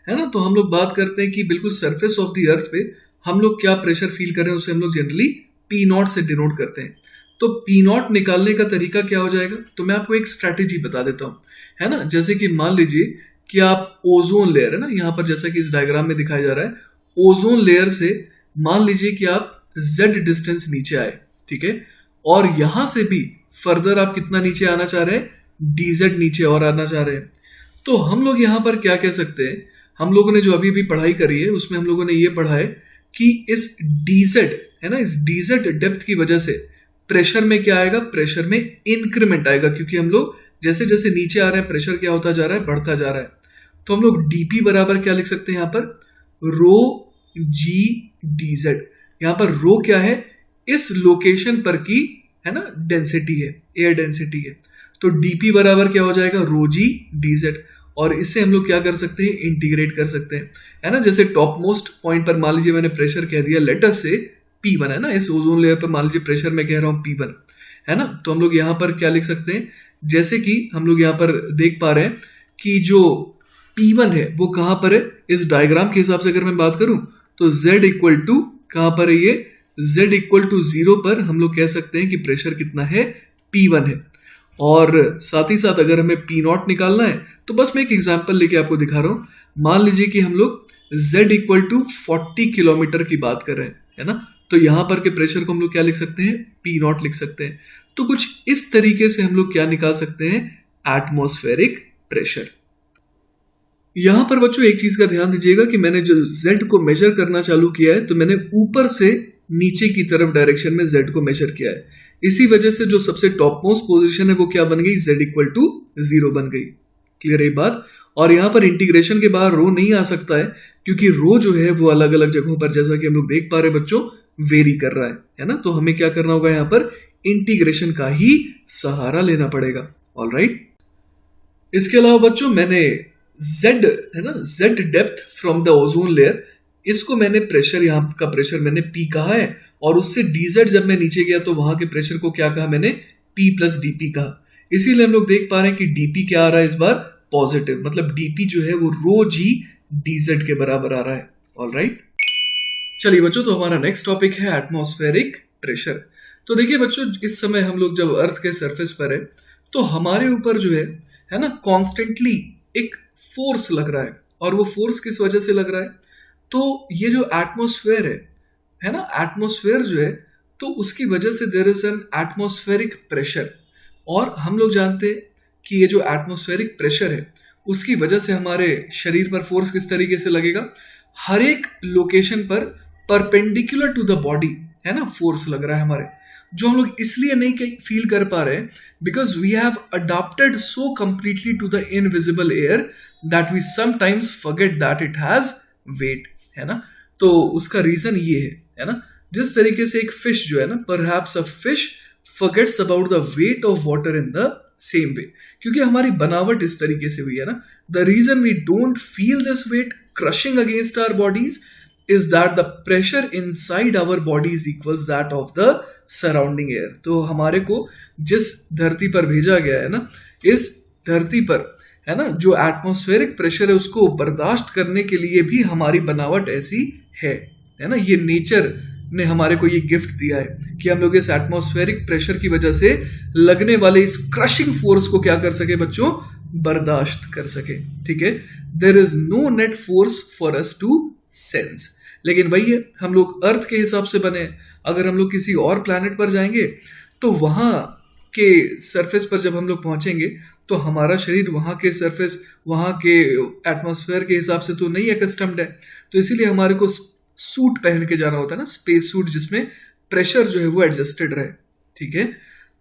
Speaker 1: है ना। तो हम लोग बात करते हैं कि बिल्कुल सरफेस ऑफ द अर्थ पे हम लोग क्या प्रेशर फील कर रहे हैं, उसे हम लोग जनरली पी नॉट से डिनोट करते हैं। तो पी नॉट निकालने का तरीका क्या हो जाएगा, तो मैं आपको एक स्ट्रैटेजी बता देता हूं, है ना। जैसे कि मान लीजिए कि आप ओजोन लेयर, है ना, यहाँ पर जैसा कि इस डायग्राम में दिखाया जा रहा है, ओजोन लेयर से मान लीजिए कि आप z डिस्टेंस नीचे आए, ठीक है, और यहां से भी फर्दर आप कितना नीचे आना चाह रहे हैं, dz नीचे और आना चाह रहे हैं। तो हम लोग यहाँ पर क्या कह सकते हैं, हम लोगों ने जो अभी भी पढ़ाई करी है उसमें हम लोगों ने ये पढ़ा है कि इस dz है ना, इस dz डेप्थ की वजह से प्रेशर में क्या आएगा, प्रेशर में इंक्रीमेंट आएगा, क्योंकि हम लोग जैसे जैसे नीचे आ रहे हैं प्रेशर क्या होता जा रहा है, बढ़ता जा रहा है। तो हम लोग dp बराबर क्या लिख सकते हैं यहाँ पर, रो जी dz। यहाँ पर रो क्या है, इस लोकेशन पर की है ना डेंसिटी है, एयर डेंसिटी है। तो dp बराबर क्या हो जाएगा, रो जी dz। और इससे हम लोग क्या कर सकते हैं, इंटीग्रेट कर सकते हैं, है ना। जैसे टॉप मोस्ट पॉइंट पर मान लीजिए मैंने प्रेशर कह दिया लेटर से P1 है ना, इस ओजोन लेयर पर मान लीजिए प्रेशर में कह रहा हूं P1 है ना। तो हम लोग यहाँ पर क्या लिख सकते हैं, जैसे कि हम लोग यहाँ पर देख पा रहे हैं कि जो P1 है वो कहां पर है, इस डायग्राम के हिसाब से अगर मैं बात करूं तो Z इक्वल टू कहां पर है, ये Z इक्वल टू 0 पर हम लोग कह सकते हैं कि प्रेशर कितना है, P1 है। और साथ ही साथ अगर हमें P0 निकालना है तो बस मैं एक एग्जांपल लेके आपको दिखा रहा हूं। मान लीजिए कि हम लोग Z इक्वल टू 40 किलोमीटर की बात कर रहे हैं, है ना। तो यहां पर के प्रेशर को हम लोग क्या लिख सकते हैं, P0 लिख सकते हैं। तो कुछ इस तरीके से हम लोग क्या निकाल सकते हैं, एटमॉस्फेरिक प्रेशर। यहां पर बच्चों एक चीज का ध्यान दीजिएगा कि मैंने जो Z को मेजर करना चालू किया है तो मैंने ऊपर से नीचे की तरफ डायरेक्शन में Z को मेजर किया है। इसी वजह से जो सबसे टॉप मोस्ट पोजीशन है वो क्या बन गई, Z इक्वल टू 0 बन गई। क्लियर है बात। और यहाँ पर इंटीग्रेशन के बाहर रो नहीं आ सकता है, क्योंकि रो जो है वो अलग अलग जगहों पर जैसा कि हम लोग देख पा रहे हैं बच्चों वेरी कर रहा है ना। तो हमें क्या करना होगा, यहाँ पर इंटीग्रेशन का ही सहारा लेना पड़ेगा। ऑलराइट। इसके अलावा बच्चों मैंने Z है ना, Z depth from the ozone layer, इसको मैंने प्रेशर, यहाँ का प्रेशर मैंने P कहा है, और उससे dz जब मैं नीचे गया तो वहां के प्रेशर को क्या कहा मैंने, P प्लस dp कहा। इसीलिए हम लोग देख पा रहे हैं कि dp क्या आ रहा है इस बार, पॉजिटिव, मतलब dp जो है वो रो जी dz के बराबर आ रहा है। ऑलराइट। चलिए बच्चों, तो हमारा नेक्स्ट टॉपिक है एटमॉस्फेरिक प्रेशर। तो देखिए बच्चों, इस समय हम लोग जब अर्थ के सरफेस पर है तो हमारे ऊपर जो है ना, कॉन्स्टेंटली एक फोर्स लग रहा है। और वो फोर्स किस वजह से लग रहा है, तो ये जो एटमॉस्फेयर है ना, एटमॉस्फेयर जो है तो उसकी वजह से there is an atmospheric pressure. और हम लोग जानते हैं कि ये जो एटमॉस्फेरिक प्रेशर है उसकी वजह से हमारे शरीर पर फोर्स किस तरीके से लगेगा, हर एक लोकेशन पर परपेंडिकुलर टू द बॉडी है ना, फोर्स लग रहा है हमारे, जो हम लोग इसलिए नहीं फील कर पा रहे हैं because we have adopted so completely to the invisible air that we sometimes forget that it has weight, है ना। तो उसका रीजन ये है ना, जिस तरीके से एक फिश जो है ना, perhaps a fish forgets about the weight of water in the same way, क्योंकि हमारी बनावट इस तरीके से हुई है ना। The reason we don't feel this weight crushing against our bodies is that the pressure inside our body is equals that of the surrounding air। तो हमारे को जिस धरती पर भेजा गया है ना, इस धरती पर है ना, जो एटमॉस्फेरिक प्रेशर है उसको बर्दाश्त करने के लिए भी हमारी बनावट ऐसी है ना। ये नेचर ने हमारे को ये गिफ्ट दिया है कि हम लोग इस एटमॉस्फेरिक प्रेशर की वजह से लगने वाले इस क्रशिंग फोर्स को क्या कर सके बच्चों, बर्दाश्त कर सके। ठीक है, there is no net force for us to sense. लेकिन वही है, हम लोग अर्थ के हिसाब से बने। अगर हम लोग किसी और प्लैनेट पर जाएंगे तो वहां के सरफेस पर जब हम लोग पहुंचेंगे तो हमारा शरीर वहां के सरफेस, वहां के एटमॉस्फेयर के हिसाब से तो नहीं अकस्टम्ड है। तो इसीलिए हमारे को सूट पहन के जाना होता है ना, स्पेस सूट, जिसमें प्रेशर जो है वो एडजस्टेड रहे। ठीक है,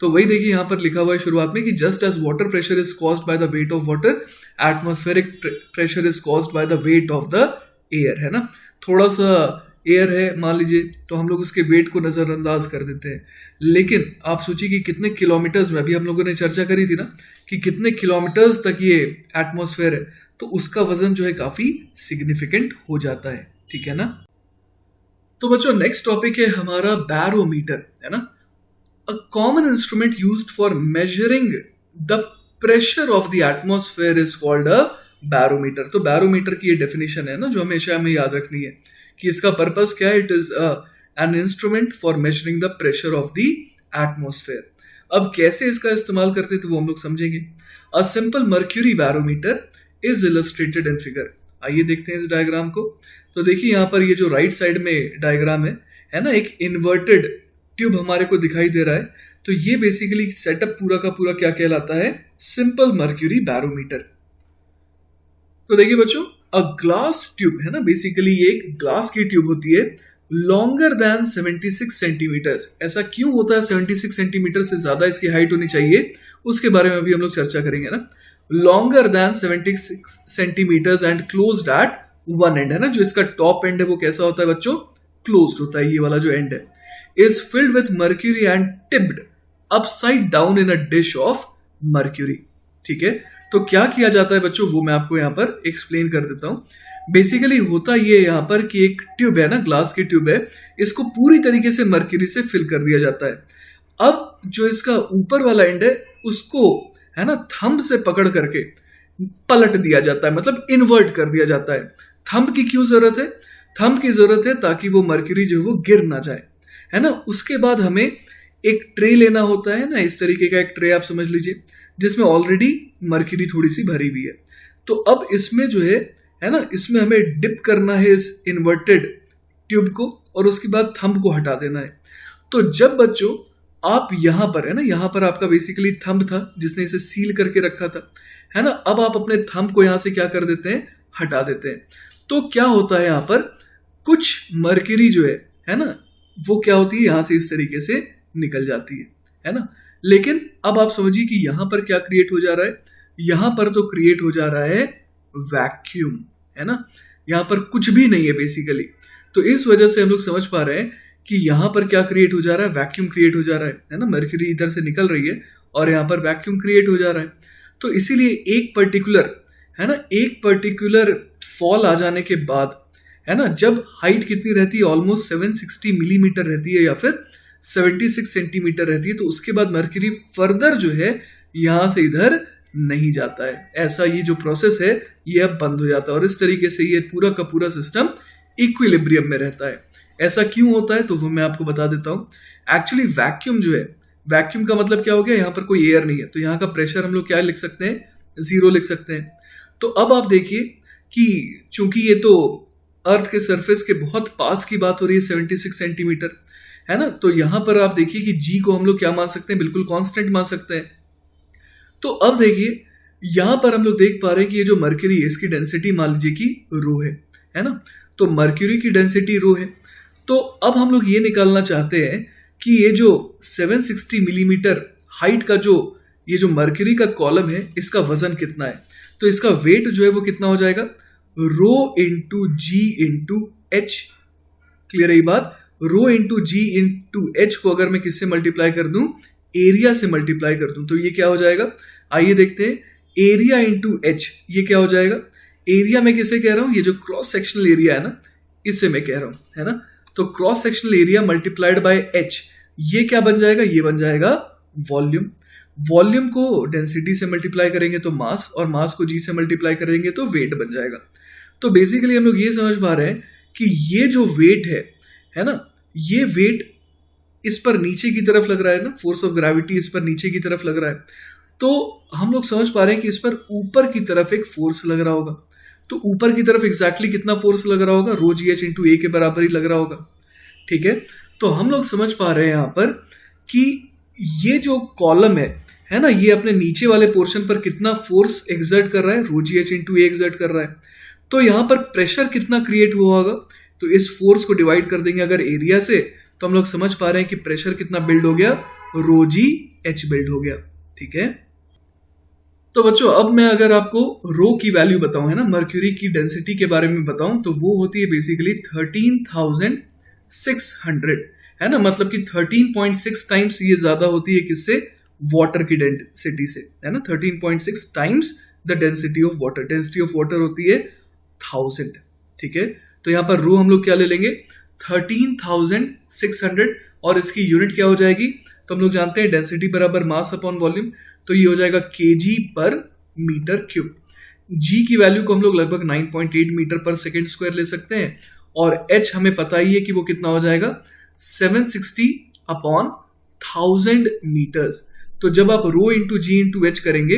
Speaker 1: तो वही देखिए यहाँ पर लिखा हुआ है शुरुआत में कि just as water pressure is caused by the weight of water, atmospheric pressure is caused by the weight of the air, है ना। थोड़ा सा एयर है मान लीजिए तो हम लोग उसके वेट को नजरअंदाज कर देते हैं, लेकिन आप सोचिए कि कितने किलोमीटर्स में, अभी हम लोगों ने चर्चा करी थी ना कि कितने किलोमीटर्स तक ये एटमॉस्फेयर है, तो उसका वजन जो है काफी सिग्निफिकेंट हो जाता है। ठीक है ना। तो बच्चों नेक्स्ट टॉपिक है हमारा बैरोमीटर, है ना। A common instrument used for measuring the pressure of the atmosphere is called a barometer. तो बैरोमीटर की ये डेफिनेशन है ना, जो हमेशा हमें याद रखनी है कि इसका पर्पस क्या है, it is an instrument for measuring the pressure of the atmosphere. अब कैसे इसका इस्तेमाल करते हैं तो वो हम लोग समझेंगे। A simple mercury barometer is illustrated in figure. आइए देखते हैं इस डायग्राम को। तो देखिए यहाँ पर ये जो राइट साइड में डायग्राम है ना, एक इन्वर्टेड ट्यूब हमारे को दिखाई दे रहा है। तो ये बेसिकली सेटअप पूरा का पूरा क्या कहलाता है, सिंपल मर्क्यूरी बैरोमीटर। तो देखिए बच्चों, अ ग्लास ट्यूब है ना, बेसिकली ये एक ग्लास की ट्यूब होती है लॉन्गर देन 76 सेंटीमीटर्स। ऐसा क्यों होता है 76 सेंटीमीटर से ज्यादा इसकी हाइट होनी चाहिए, उसके बारे में भी हम लोग चर्चा करेंगे ना। Longer than 76 centimetres and closed at one end, है ना, जो इसका टॉप एंड है वो कैसा होता है बच्चों, क्लोज्ड होता है, ये वाला जो एंड है। Is filled with mercury and tipped upside down in a dish of mercury. ठीक है, तो क्या किया जाता है बच्चों, वो मैं आपको यहाँ पर एक्सप्लेन कर देता हूँ। बेसिकली होता ये यहाँ पर कि एक ट्यूब है ना, ग्लास की ट्यूब है, इसको पूरी तरीके से मर्क्यूरी से फिल कर दिया जाता है। अब जो इसका ऊपर वाला एंड है उसको, है ना, थंब से पकड़ करके पलट दिया जाता है, मतलब इन्वर्ट कर दिया जाता है। थंब की क्यों जरूरत है, थंब की जरूरत है ताकि वो मर्क्यूरी जो है वो गिर ना जाए, है ना। उसके बाद हमें एक ट्रे लेना होता है ना, इस तरीके का एक ट्रे आप समझ लीजिए, जिसमें ऑलरेडी मर्क्यूरी थोड़ी सी भरी हुई है। तो अब इसमें जो है ना, इसमें हमें डिप करना है इस इन्वर्टेड ट्यूब को, और उसके बाद थंब को हटा देना है। तो जब बच्चों आप यहां पर, है ना, यहां पर आपका बेसिकली थंब था जिसने इसे सील करके रखा था, है ना, अब आप अपने थंब को यहां से क्या कर देते हैं, हटा देते हैं। तो क्या होता है, यहां पर कुछ मर्क्यूरी जो है ना, वो क्या होती है, यहां से इस तरीके से निकल जाती है ना। लेकिन अब आप समझिए कि यहां पर क्या क्रिएट हो जा रहा है, यहां पर तो क्रिएट हो जा रहा है वैक्यूम, है ना, यहां पर कुछ भी नहीं है बेसिकली। तो इस वजह से हम लोग समझ पा रहे हैं कि यहां पर क्या क्रिएट हो जा रहा है, वैक्यूम क्रिएट हो जा रहा है ना, मर्क्यूरी इधर से निकल रही है और यहां पर वैक्यूम क्रिएट हो जा रहा है। तो इसीलिए एक पर्टिकुलर, है ना, एक पर्टिकुलर फॉल आ जाने के बाद, है ना, जब हाइट कितनी रहती है, ऑलमोस्ट 760 मिलीमीटर रहती है या फिर 76 सेंटीमीटर रहती है, तो उसके बाद मर्क्यूरी फर्दर जो है यहां से इधर नहीं जाता है। ऐसा ये जो प्रोसेस है ये अब बंद हो जाता है, और इस तरीके से ये पूरा का पूरा सिस्टम इक्विलिब्रियम में रहता है। ऐसा क्यों होता है तो वो मैं आपको बता देता हूं। एक्चुअली वैक्यूम जो है, वैक्यूम का मतलब क्या हो गया, यहां पर कोई एयर नहीं है, तो यहां का प्रेशर हम लोग क्या लिख सकते हैं, 0 लिख सकते हैं। तो अब आप देखिए कि चूंकि ये तो अर्थ के सरफेस के बहुत पास की बात हो रही है, 76 सेंटीमीटर, है ना, तो यहां पर आप देखिए कि जी को हम लोग क्या मान सकते हैं, बिल्कुल कांस्टेंट मान सकते हैं। तो अब देखिए यहां पर हम लोग देख पा रहे हैं कि ये जो मर्क्यूरी है इसकी डेंसिटी मान लीजिए कि रो है ना, तो मर्क्यूरी की डेंसिटी रो है। तो अब हम लोग ये निकालना चाहते हैं कि ये जो 760 मिलीमीटर हाइट का जो ये जो मर्क्यूरी का कॉलम है इसका वजन कितना है, तो इसका वेट जो है वो कितना हो जाएगा, rho into G into H. Clear है ये बात, रो इंटू जी इंटू एच को अगर मैं किससे मल्टीप्लाई कर दूं, एरिया से मल्टीप्लाई कर दूं, तो ये क्या हो जाएगा, आइए देखते हैं, एरिया इंटू एच, ये क्या हो जाएगा, एरिया में किसे कह रहा हूं, ये जो क्रॉस सेक्शनल एरिया है ना, इससे मैं कह रहा हूं, है ना, तो cross sectional area multiplied by H, ये क्या बन जाएगा, ये बन जाएगा वॉल्यूम। वॉल्यूम को डेंसिटी से मल्टीप्लाई करेंगे तो मास, और मास को जी से मल्टीप्लाई करेंगे तो वेट बन जाएगा। तो बेसिकली हम लोग ये समझ पा रहे हैं कि ये जो वेट है ना, ये वेट इस पर नीचे की तरफ लग रहा है ना, फोर्स ऑफ ग्रेविटी इस पर नीचे की तरफ लग रहा है, तो हम लोग समझ पा रहे हैं कि इस पर ऊपर की तरफ एक फोर्स लग रहा होगा। तो ऊपर की तरफ एग्जैक्टली कितना फोर्स लग रहा होगा, रो जी एच इंटू ए के बराबर ही लग रहा होगा। ठीक है, तो हम लोग समझ पा रहे हैं यहां पर कि ये जो कॉलम है ना, ये अपने नीचे वाले पोर्शन पर कितना फोर्स एक्सर्ट कर रहा है, रो जी एच इंटू ए एक्सर्ट कर रहा है। तो यहां पर प्रेशर कितना क्रिएट हुआ होगा, तो इस फोर्स को डिवाइड कर देंगे अगर एरिया से, तो हम लोग समझ पा रहे हैं कि प्रेशर कितना बिल्ड हो गया, रो जी एच बिल्ड हो गया। ठीक है, तो बच्चों अब मैं अगर आपको रो की वैल्यू बताऊं, है ना, मर्क्यूरी की डेंसिटी के बारे में बताऊं, तो वो होती है बेसिकली 13,600, है ना, मतलब कि 13.6 टाइम्स ये ज्यादा होती है किससे, वाटर की डेंसिटी से, है ना, 13.6 times the density of water. Density of water होती है 1000। ठीक है, तो यहां पर रो हम लोग क्या ले लेंगे, 13,600, और इसकी यूनिट क्या हो जाएगी, तो हम लोग जानते हैं डेंसिटी बराबर मास अपॉन वॉल्यूम, तो ये हो जाएगा केजी पर मीटर क्यूब। जी की वैल्यू को हम लोग लगभग 9.8 मीटर पर सेकेंड स्क्वायर ले सकते हैं, और एच हमें पता ही है कि वो कितना हो जाएगा, 760 अपॉन 1000 मीटर्स। तो जब आप रो इंटू जी इंटू एच करेंगे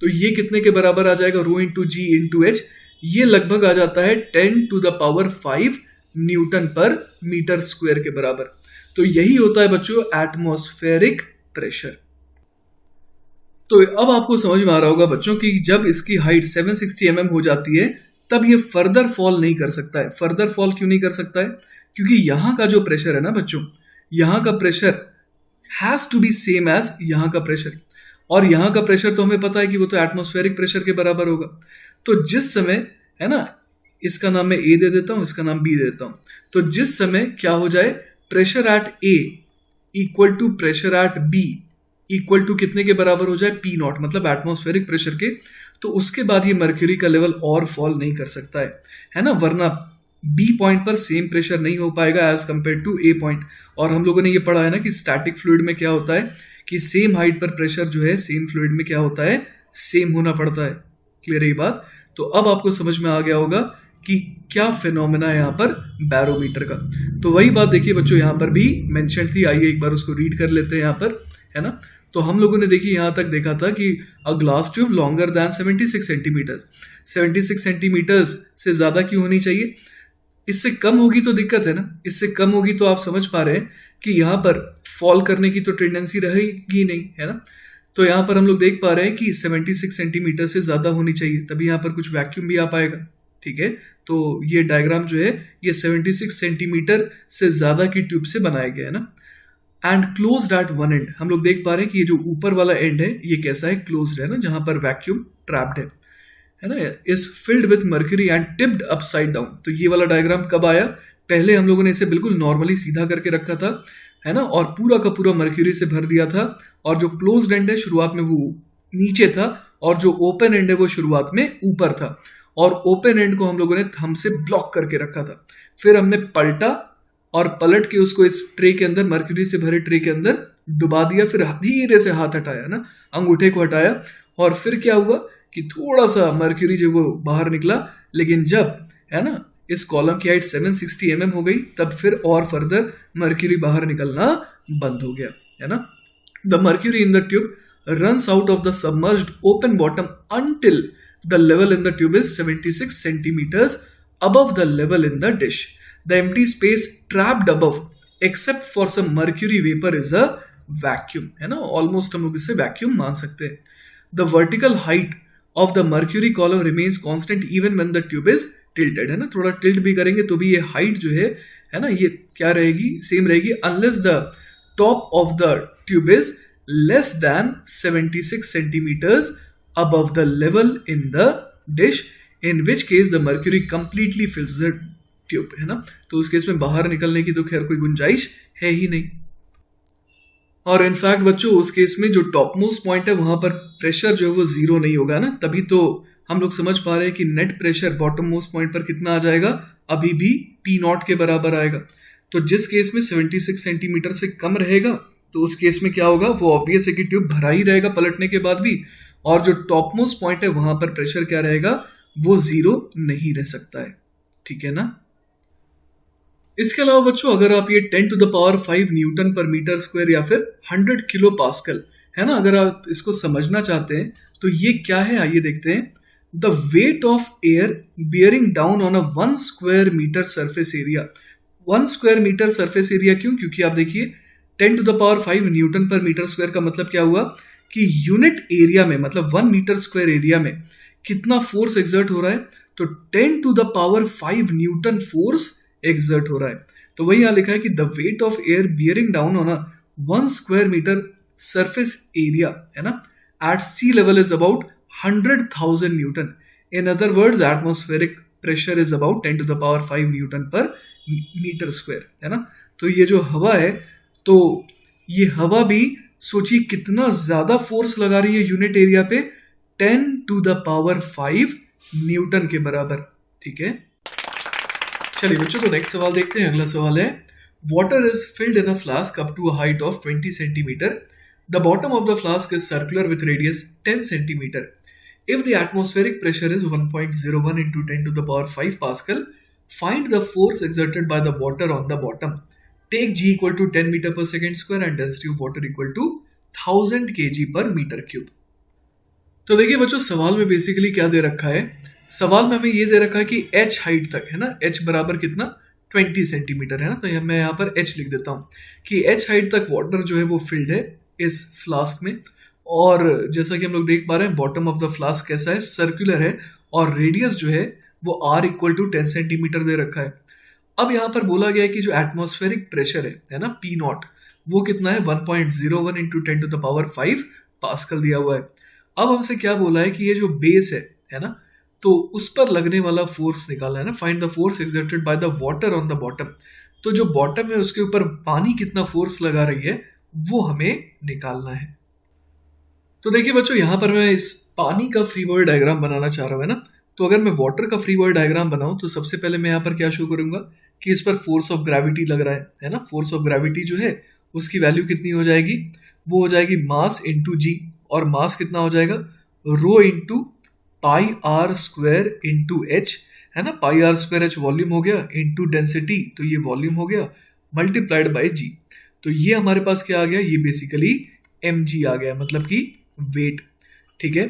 Speaker 1: तो ये कितने के बराबर आ जाएगा, rho into G into H, ये लगभग आ जाता है 10 to the power 5 newton per metre square के बराबर। तो यही होता है बच्चों एटमॉस्फेरिक प्रेशर। तो अब आपको समझ में आ रहा होगा बच्चों कि जब इसकी हाइट 760 mm हो जाती है तब ये फर्दर फॉल नहीं कर सकता है। फर्दर फॉल क्यों नहीं कर सकता है, क्योंकि यहाँ का जो प्रेशर है ना बच्चों, यहाँ का pressure has to be same as यहाँ का प्रेशर, और यहाँ का प्रेशर तो हमें पता है कि वो तो एटमॉस्फेरिक प्रेशर के बराबर होगा। तो जिस समय, है ना, इसका नाम मैं ए दे देता हूँ, इसका नाम बी दे देता हूँ, तो जिस समय क्या हो जाए, pressure at A equal to pressure at B equal to कितने के बराबर हो जाए, पी नॉट, मतलब एटमॉस्फेरिक प्रेशर के, तो उसके बाद ये मर्क्यूरी का लेवल और फॉल नहीं कर सकता है ना, वरना बी पॉइंट पर सेम प्रेशर नहीं हो पाएगा as compare to A point. और हम लोगों ने ये पढ़ा है ना कि स्टैटिक फ्लूइड में क्या होता है कि सेम हाइट पर प्रेशर जो है सेम फ्लूइड में क्या होता है, सेम होना पड़ता है। क्लियर है ये बात? तो अब आपको समझ में आ गया होगा कि क्या फिनोमेना है यहाँ पर बैरोमीटर का। तो वही बात देखिए बच्चों यहाँ पर भी मेंशन थी, आइए एक बार उसको रीड कर लेते हैं यहाँ पर, है ना। तो हम लोगों ने देखिए यहाँ तक देखा था कि a glass tube longer than 76 centimetre, 76 centimetres से ज़्यादा क्यों होनी चाहिए, इससे कम होगी तो दिक्कत है ना, इससे कम होगी तो आप समझ पा रहे हैं कि यहाँ पर फॉल करने की तो टेंडेंसी रहेगी नहीं, है ना। तो यहाँ पर हम लोग देख पा रहे हैं कि 76 सेंटीमीटर से ज़्यादा होनी चाहिए, तभी यहाँ पर कुछ वैक्यूम भी आ पाएगा। ठीक है, तो ये डायग्राम जो है ये 76 सेंटीमीटर से ज़्यादा की ट्यूब से बनाया गया है ना। And closed at one and, हम लोग देख पा रहे हैं कि ये जो ऊपर वाला एंड है ये कैसा है, क्लोज्ड है ना, जहाँ पर वैक्यूम ट्रैप्ड है ना, is filled with mercury and tipped upside down. तो ये वाला डायग्राम कब आया, पहले हम लोगों ने इसे बिल्कुल नॉर्मली सीधा करके रखा था, है ना, और पूरा का पूरा मर्क्यूरी से भर दिया था, और जो क्लोज्ड एंड है शुरुआत में वो नीचे था, और जो ओपन एंड है वो शुरुआत में ऊपर था, और ओपन एंड को हम लोगों ने थंब से ब्लॉक करके रखा था। फिर हमने पलटा और पलट के उसको इस ट्रे के अंदर, मर्क्यूरी से भरे ट्रे के अंदर डुबा दिया, फिर धीरे से हाथ हटाया ना, अंगूठे को हटाया, और फिर क्या हुआ कि थोड़ा सा मर्क्यूरी जो वो बाहर निकला, लेकिन जब, है ना, इस कॉलम की हाइट 760 mm हो गई, तब फिर और फर्दर मर्क्यूरी बाहर निकलना बंद हो गया, है ना। The mercury in the tube runs out of the submerged open bottom until the level in the tube is 76 centimeters above the level in the dish. The empty space trapped above except for some mercury vapor is a vacuum, है ना, almost हम लोग इसे vacuum मान सकते हैं। The vertical height of the mercury column remains constant even when the tube is tilted, है ना, थोड़ा टिल्ट भी करेंगे तो भी ये हाइट जो है ना, ये क्या रहेगी, सेम रहेगी, unless the top of the tube is less than 76 centimeters above the level in the dish, in which case the mercury completely fills the tube, है ना। तो उस केस में बाहर निकलने की तो खैर कोई गुंजाइश है ही नहीं। और इनफैक्ट बच्चों उस केस में जो टॉप मोस्ट पॉइंट है वहां पर प्रेशर जो है वो जीरो नहीं होगा ना, तभी तो हम लोग समझ पा रहे हैं कि net pressure bottom most point पर कितना आ जाएगा, अभी भी पी नॉट के बराबर आएगा। तो जिस केस में 76 सेंटीमीटर से कम रहेगा तो उस केस में क्या होगा, वो ऑब्वियस है कि ट्यूब भरा ही रहेगा पलटने के बाद भी, और जो टॉप मोस्ट पॉइंट है वहां पर प्रेशर क्या रहेगा, वो जीरो नहीं रह सकता है। ठीक है ना। इसके अलावा बच्चों अगर आप ये 10 to the power 5 newton per metre square या फिर 100 किलो पास्कल, है ना, अगर आप इसको समझना चाहते हैं तो ये क्या है, आइए देखते हैं। The weight of air bearing down on a 1 square metre surface area. 1 square metre surface area क्यों, क्योंकि आप देखिए 10 to the power 5 newton per metre square का मतलब क्या हुआ कि यूनिट एरिया में, मतलब 1 मीटर स्क्वायर एरिया में कितना फोर्स एक्सर्ट हो रहा है, तो 10 to the power 5 newton force exert हो रहा है। तो वही यहां लिखा है कि the weight of air bearing down on a 1 square metre surface area, है ना, at sea level is about 100,000 newton. In other words atmospheric pressure is about 10 to the power 5 newton per metre square, है ना। तो ये जो हवा है, तो ये हवा भी सोचिए कितना ज्यादा फोर्स लगा रही है यूनिट एरिया पे, 10 to the power 5 न्यूटन के बराबर। ठीक है, चलिए बच्चों तो नेक्स्ट सवाल देखते हैं। अगला सवाल है, water is filled in a flask up to a height of 20 centimetre. The bottom of the flask is circular with radius 10 centimetre. If the atmospheric pressure is 1.01 into 10 to the power 5 Pascal, find the force exerted by the water on the bottom. Take G equal to 10 meter per second square and density of water equal to 1000 kg per meter cube. तो देखिए बच्चों सवाल में basically क्या दे रखा है, सवाल में हमें ये दे रखा है कि h हाइट तक, है ना, h बराबर कितना 20 सेंटीमीटर, है ना, तो मैं यहाँ पर h लिख देता हूँ कि h हाइट तक वाटर जो है वो फिल्ड है इस फ्लास्क में। और जैसा कि हम लोग देख पा रहे हैं बॉटम ऑफ द फ्लास्क कैसा है, सर्कुलर है, और रेडियस जो है वो r इक्वल टू 10 सेंटीमीटर दे रखा है। अब यहाँ पर बोला गया है कि जो एटमॉस्फेरिक प्रेशर है ना, पी नॉट, वो कितना है 1.01 इंटू 10⁵ पास्कल दिया हुआ है। अब हमसे क्या बोला है कि ये जो बेस है ना, तो उस पर लगने वाला फोर्स निकालना है ना, find the force exerted by the water on the bottom. तो जो बॉटम है उसके ऊपर पानी कितना फोर्स लगा रही है वो हमें निकालना है। तो देखिए बच्चों, यहां पर मैं इस पानी का फ्री बॉडी डायग्राम बनाना चाह रहा हूं, है ना। तो अगर मैं वाटर का फ्री बॉडी डायग्राम बनाऊं तो सबसे पहले मैं यहाँ पर क्या शो करूंगा कि इस पर फोर्स ऑफ ग्रेविटी लग रहा है ना। फोर्स ऑफ ग्रेविटी जो है उसकी वैल्यू कितनी हो जाएगी, वो हो जाएगी मास इंटू जी, और मास कितना हो जाएगा rho into pi R square into H, है ना। Pi R square H volume हो गया, इंटू डेंसिटी तो ये वॉल्यूम हो गया, मल्टीप्लाइड बाई जी। तो ये हमारे पास क्या आ गया, ये बेसिकली एम जी आ गया, मतलब कि वेट। ठीक है,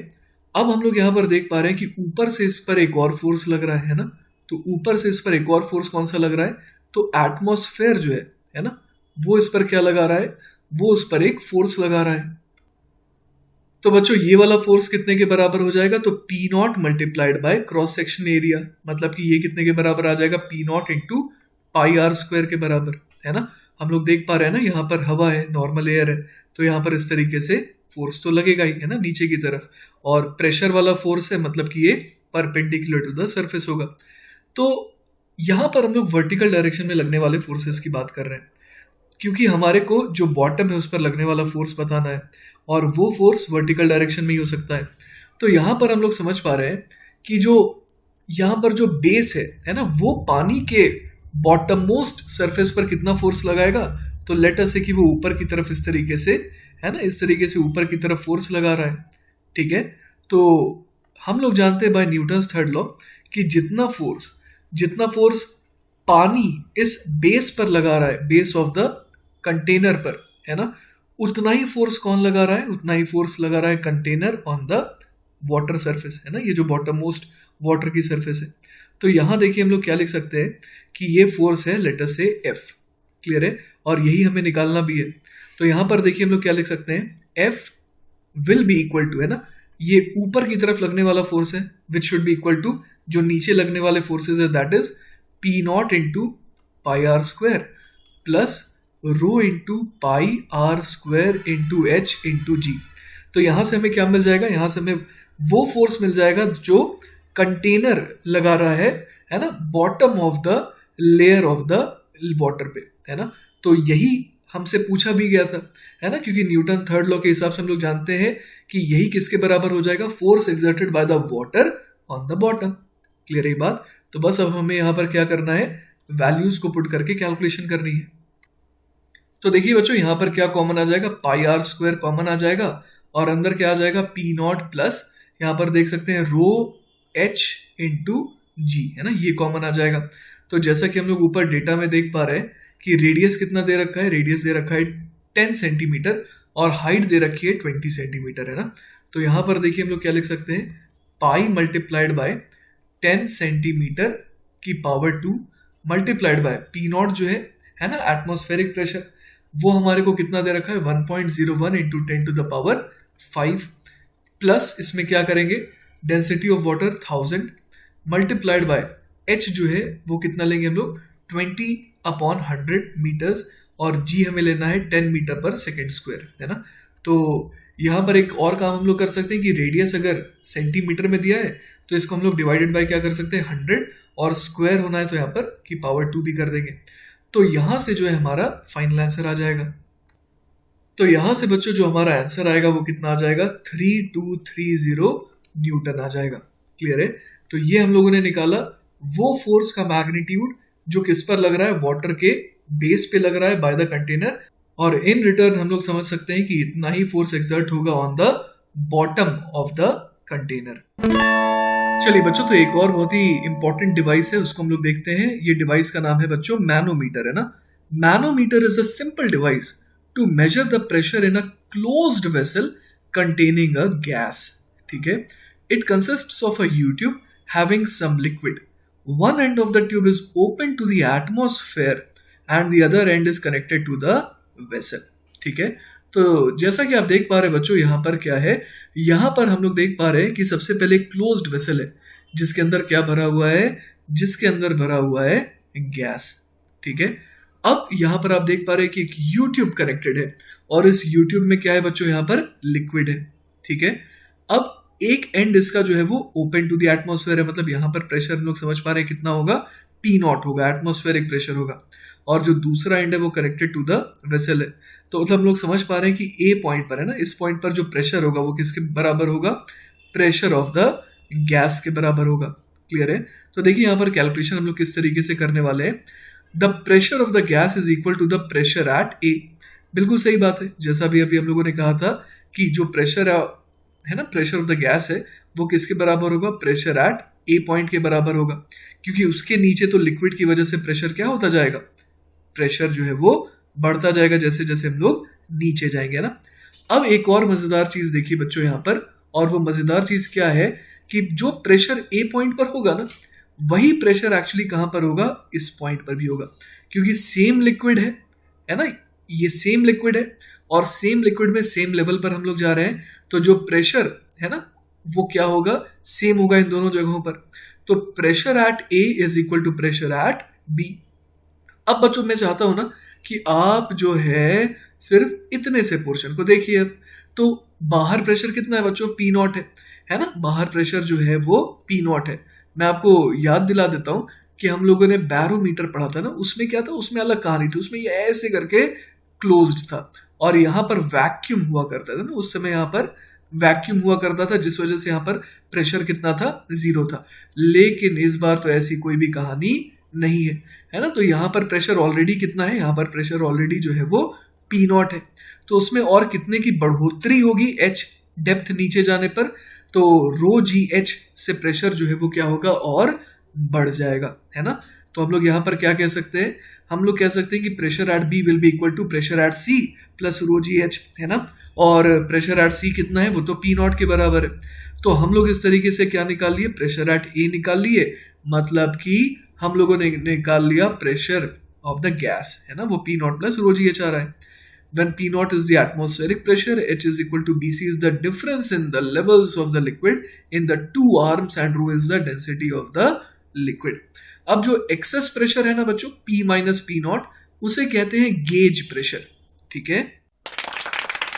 Speaker 1: अब हम लोग यहाँ पर देख पा रहे हैं कि ऊपर से इस पर एक और फोर्स लग रहा है ना। तो ऊपर से इस पर एक और फोर्स कौन सा लग रहा है, तो एटमॉस्फेयर जो है ना, वो इस पर क्या लगा रहा है, वो उस पर एक फोर्स लगा रहा है। तो बच्चों ये वाला फोर्स कितने के बराबर हो जाएगा, तो P nought multiplied by cross section area, मतलब कि ये कितने के बराबर आ जाएगा, P not into pi R square के बराबर, है ना। हम लोग देख पा रहे हैं ना, यहाँ पर हवा है, नॉर्मल एयर है, तो यहाँ पर इस तरीके से फोर्स तो लगेगा ही, है ना, नीचे की तरफ। और प्रेशर वाला फोर्स है, मतलब कि ये परपेंडिकुलर टू द सरफेस होगा। तो यहाँ पर हम लोग वर्टिकल डायरेक्शन में लगने वाले फोर्सेस की बात कर रहे हैं, क्योंकि हमारे को जो बॉटम है उस पर लगने वाला फोर्स बताना है, और वो फोर्स वर्टिकल डायरेक्शन में ही हो सकता है। तो यहाँ पर हम लोग समझ पा रहे हैं कि जो यहाँ पर जो बेस है ना, वो पानी के बॉटम मोस्ट सरफेस पर कितना फोर्स लगाएगा। तो लेट अस से कि वो ऊपर की तरफ इस तरीके से, है ना, इस तरीके से ऊपर की तरफ फोर्स लगा रहा है। ठीक है, तो हम लोग जानते हैं बाय न्यूटन्स थर्ड लॉ कि जितना फोर्स पानी इस बेस पर लगा रहा है, बेस ऑफ द कंटेनर पर, है ना, उतना ही फोर्स कौन लगा रहा है, उतना ही फोर्स लगा रहा है container on the water surface, है ना, ये जो बॉटम मोस्ट वाटर की सरफेस है। तो यहां देखिए हम लोग क्या लिख सकते हैं कि ये फोर्स है लेट अस से एफ, क्लियर है, और यही हमें निकालना भी है। तो यहां पर देखिए हम लोग क्या लिख सकते हैं, F will be equal to, है ना, ये ऊपर की तरफ लगने वाला फोर्स है which should be equal to जो नीचे लगने वाले फोर्सेज है, that is P not into pi R square plus rho into pi R square into H into G. तो यहां से हमें क्या मिल जाएगा, यहां से हमें वो फोर्स मिल जाएगा जो कंटेनर लगा रहा है ना, bottom of the layer of the water पे, है ना। तो यही हमसे पूछा भी गया था, है ना, क्योंकि न्यूटन थर्ड लॉ के हिसाब से हम लोग जानते हैं कि यही किसके बराबर हो जाएगा, force exerted by the water on the bottom. Clear है बात। तो बस अब हमें यहां पर क्या करना है, वैल्यूज को पुट करके कैलकुलेशन करनी है। तो देखिए बच्चों, यहां पर क्या कॉमन आ जाएगा, पाई आर स्क्वायर कॉमन आ जाएगा, और अंदर क्या आ जाएगा, पी नॉट प्लस यहां पर देख सकते हैं रो एच इंटू जी, है ना, ये कॉमन आ जाएगा। तो जैसा कि हम लोग ऊपर डेटा में देख पा रहे हैं कि रेडियस कितना दे रखा है, रेडियस दे रखा है 10 सेंटीमीटर और हाइट दे रखी है 20 सेंटीमीटर, है ना। तो यहां पर देखिए हम लोग क्या लिख सकते हैं, पाई मल्टीप्लाइड बाय 10 सेंटीमीटर की power 2 multiplied by P not जो है ना, एटमॉस्फेरिक प्रेशर, वो हमारे को कितना दे रखा है 1.01 इंटू 10⁵ प्लस इसमें क्या करेंगे, density of water 1000 multiplied by H जो है वो कितना लेंगे हम लोग 20/100 मीटर्स, और जी हमें लेना है 10 मीटर पर सेकेंड स्क्वायर, है ना। तो यहाँ पर एक और काम हम लोग कर सकते हैं कि रेडियस अगर सेंटीमीटर में दिया है तो इसको हम लोग डिवाइडेड बाय क्या कर सकते हैं 100, और स्क्वायर होना है तो यहाँ पर की पावर 2 भी कर देंगे। तो यहां से जो है हमारा फाइनल आंसर आ जाएगा। तो यहां से बच्चों जो हमारा आंसर आएगा वो कितना आ जाएगा, 3230 न्यूटन आ जाएगा। क्लियर है। तो ये हम लोगों ने निकाला वो फोर्स का मैग्नीट्यूड जो किस पर लग रहा है, वाटर के बेस पे लग रहा है बाय द कंटेनर, और इन रिटर्न हम लोग समझ सकते हैं कि इतना ही फोर्स एक्सर्ट होगा on the bottom of the container. चलिए बच्चों, तो एक और बहुत ही इंपॉर्टेंट डिवाइस है, उसको हम लोग देखते हैं। ये डिवाइस का नाम है बच्चों मैनोमीटर, है ना। Manometer is a simple device to measure the pressure in a closed vessel containing a gas. ठीक है, it consists of a U-tube having some liquid. One end of the tube is open to the atmosphere and the other end is connected to the vessel. ठीक है, तो जैसा कि आप देख पा रहे हैं बच्चों, यहाँ पर क्या है, यहाँ पर हम लोग देख पा रहे हैं कि सबसे पहले क्लोज्ड वेसल है जिसके अंदर क्या भरा हुआ है, जिसके अंदर भरा हुआ है गैस। ठीक है, अब यहां पर आप देख पा रहे हैं कि एक यूट्यूब कनेक्टेड है और इस यूट्यूब में क्या है बच्चों, यहां पर लिक्विड है। ठीक है, अब एक एंड इसका जो है वो ओपन टू द एटमॉस्फेयर है, मतलब यहां पर प्रेशर हम लोग समझ पा रहे हैं कितना होगा, पी नॉट होगा, एटमॉस्फेरिक प्रेशर होगा। और जो दूसरा एंड है वो कनेक्टेड टू द वेसल है। तो मतलब हम लोग समझ पा रहे हैं कि ए पॉइंट पर है ना, इस पॉइंट पर जो प्रेशर होगा वो किसके बराबर होगा, प्रेशर ऑफ द गैस के बराबर होगा। क्लियर है? तो देखिए यहाँ पर कैलकुलेशन हम लोग किस तरीके से करने वाले हैं। The pressure of the gas is equal to the pressure at A. बिल्कुल सही बात है, जैसा भी अभी हम लोगों ने कहा था कि जो प्रेशर है ना, प्रेशर ऑफ द गैस है, वो किसके बराबर होगा, प्रेशर एट ए पॉइंट के बराबर होगा, क्योंकि उसके नीचे तो लिक्विड की वजह से प्रेशर क्या होता जाएगा, प्रेशर जो है वो बढ़ता जाएगा जैसे जैसे हम लोग नीचे जाएंगे ना। अब एक और मजेदार चीज देखिए बच्चों यहाँ पर, और वो मजेदार चीज क्या है कि जो प्रेशर ए पॉइंट पर होगा ना, वही प्रेशर एक्चुअली कहां पर होगा, इस पॉइंट पर भी होगा, क्योंकि सेम लिक्विड है ना, ये सेम लिक्विड है और सेम लिक्विड में सेम लेवल पर हम लोग जा रहे हैं, तो जो प्रेशर है ना वो क्या होगा, सेम होगा इन दोनों जगहों पर। तो pressure at A is equal to pressure at B. अब बच्चों मैं चाहता हूं ना कि आप जो है सिर्फ इतने से पोर्शन को देखिए। अब तो बाहर प्रेशर कितना है बच्चों, पी नॉट है ना, बाहर प्रेशर जो है वो पी नॉट है। मैं आपको याद दिला देता हूं कि हम लोगों ने बैरोमीटर पढ़ा था ना, उसमें क्या था, उसमें अलग कहानी थी, उसमें ये ऐसे करके क्लोज्ड था और यहाँ पर वैक्यूम हुआ करता था ना, उस समय यहाँ पर वैक्यूम हुआ करता था, जिस वजह से यहाँ पर प्रेशर कितना था, 0 था। लेकिन इस बार तो ऐसी कोई भी कहानी नहीं है ना, तो यहाँ पर प्रेशर ऑलरेडी कितना है, यहाँ पर प्रेशर ऑलरेडी जो है वो पी नॉट है, तो उसमें और कितने की बढ़ोतरी होगी, एच डेप्थ नीचे जाने पर, तो रो जी एच से प्रेशर जो है वो क्या होगा, और बढ़ जाएगा, है ना। तो हम लोग यहाँ पर क्या कह सकते हैं, हम लोग कह सकते हैं कि pressure at B will be equal to pressure at C plus rho G H, है ना, और प्रेशर एट सी कितना है, वो तो पी नॉट के बराबर है। तो हम लोग इस तरीके से क्या निकाल लिए, प्रेशर एट ए निकाल लिए, मतलब कि हम लोगों ने निकाल लिया प्रेशर ऑफ द गैस, है ना, वो P not plus rho G H आ रहा है। When P naught is the atmospheric pressure, H is equal to BC is the difference in the levels of the liquid in the two arms and rho is the density of the liquid. अब जो excess pressure है ना बच्चों, P minus P naught, उसे कहते हैं gauge pressure. ठीक है,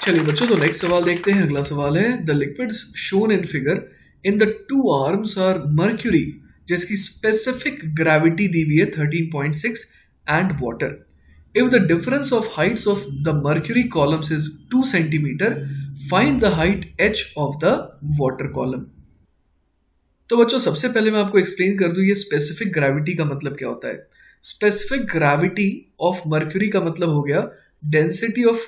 Speaker 1: चलिए बच्चों तो नेक्स्ट सवाल देखते हैं। अगला सवाल है, the liquids shown in figure in the two arms are mercury जिसकी स्पेसिफिक ग्रेविटी दी हुई है 13.6 and water. If the difference of heights of the mercury columns is 2 centimeter, find the height h of the water column. तो बच्चों सबसे पहले मैं आपको एक्सप्लेन कर दूं ये स्पेसिफिक ग्रेविटी का मतलब क्या होता है। स्पेसिफिक ग्रेविटी ऑफ मर्क्यूरी का मतलब हो गया डेंसिटी ऑफ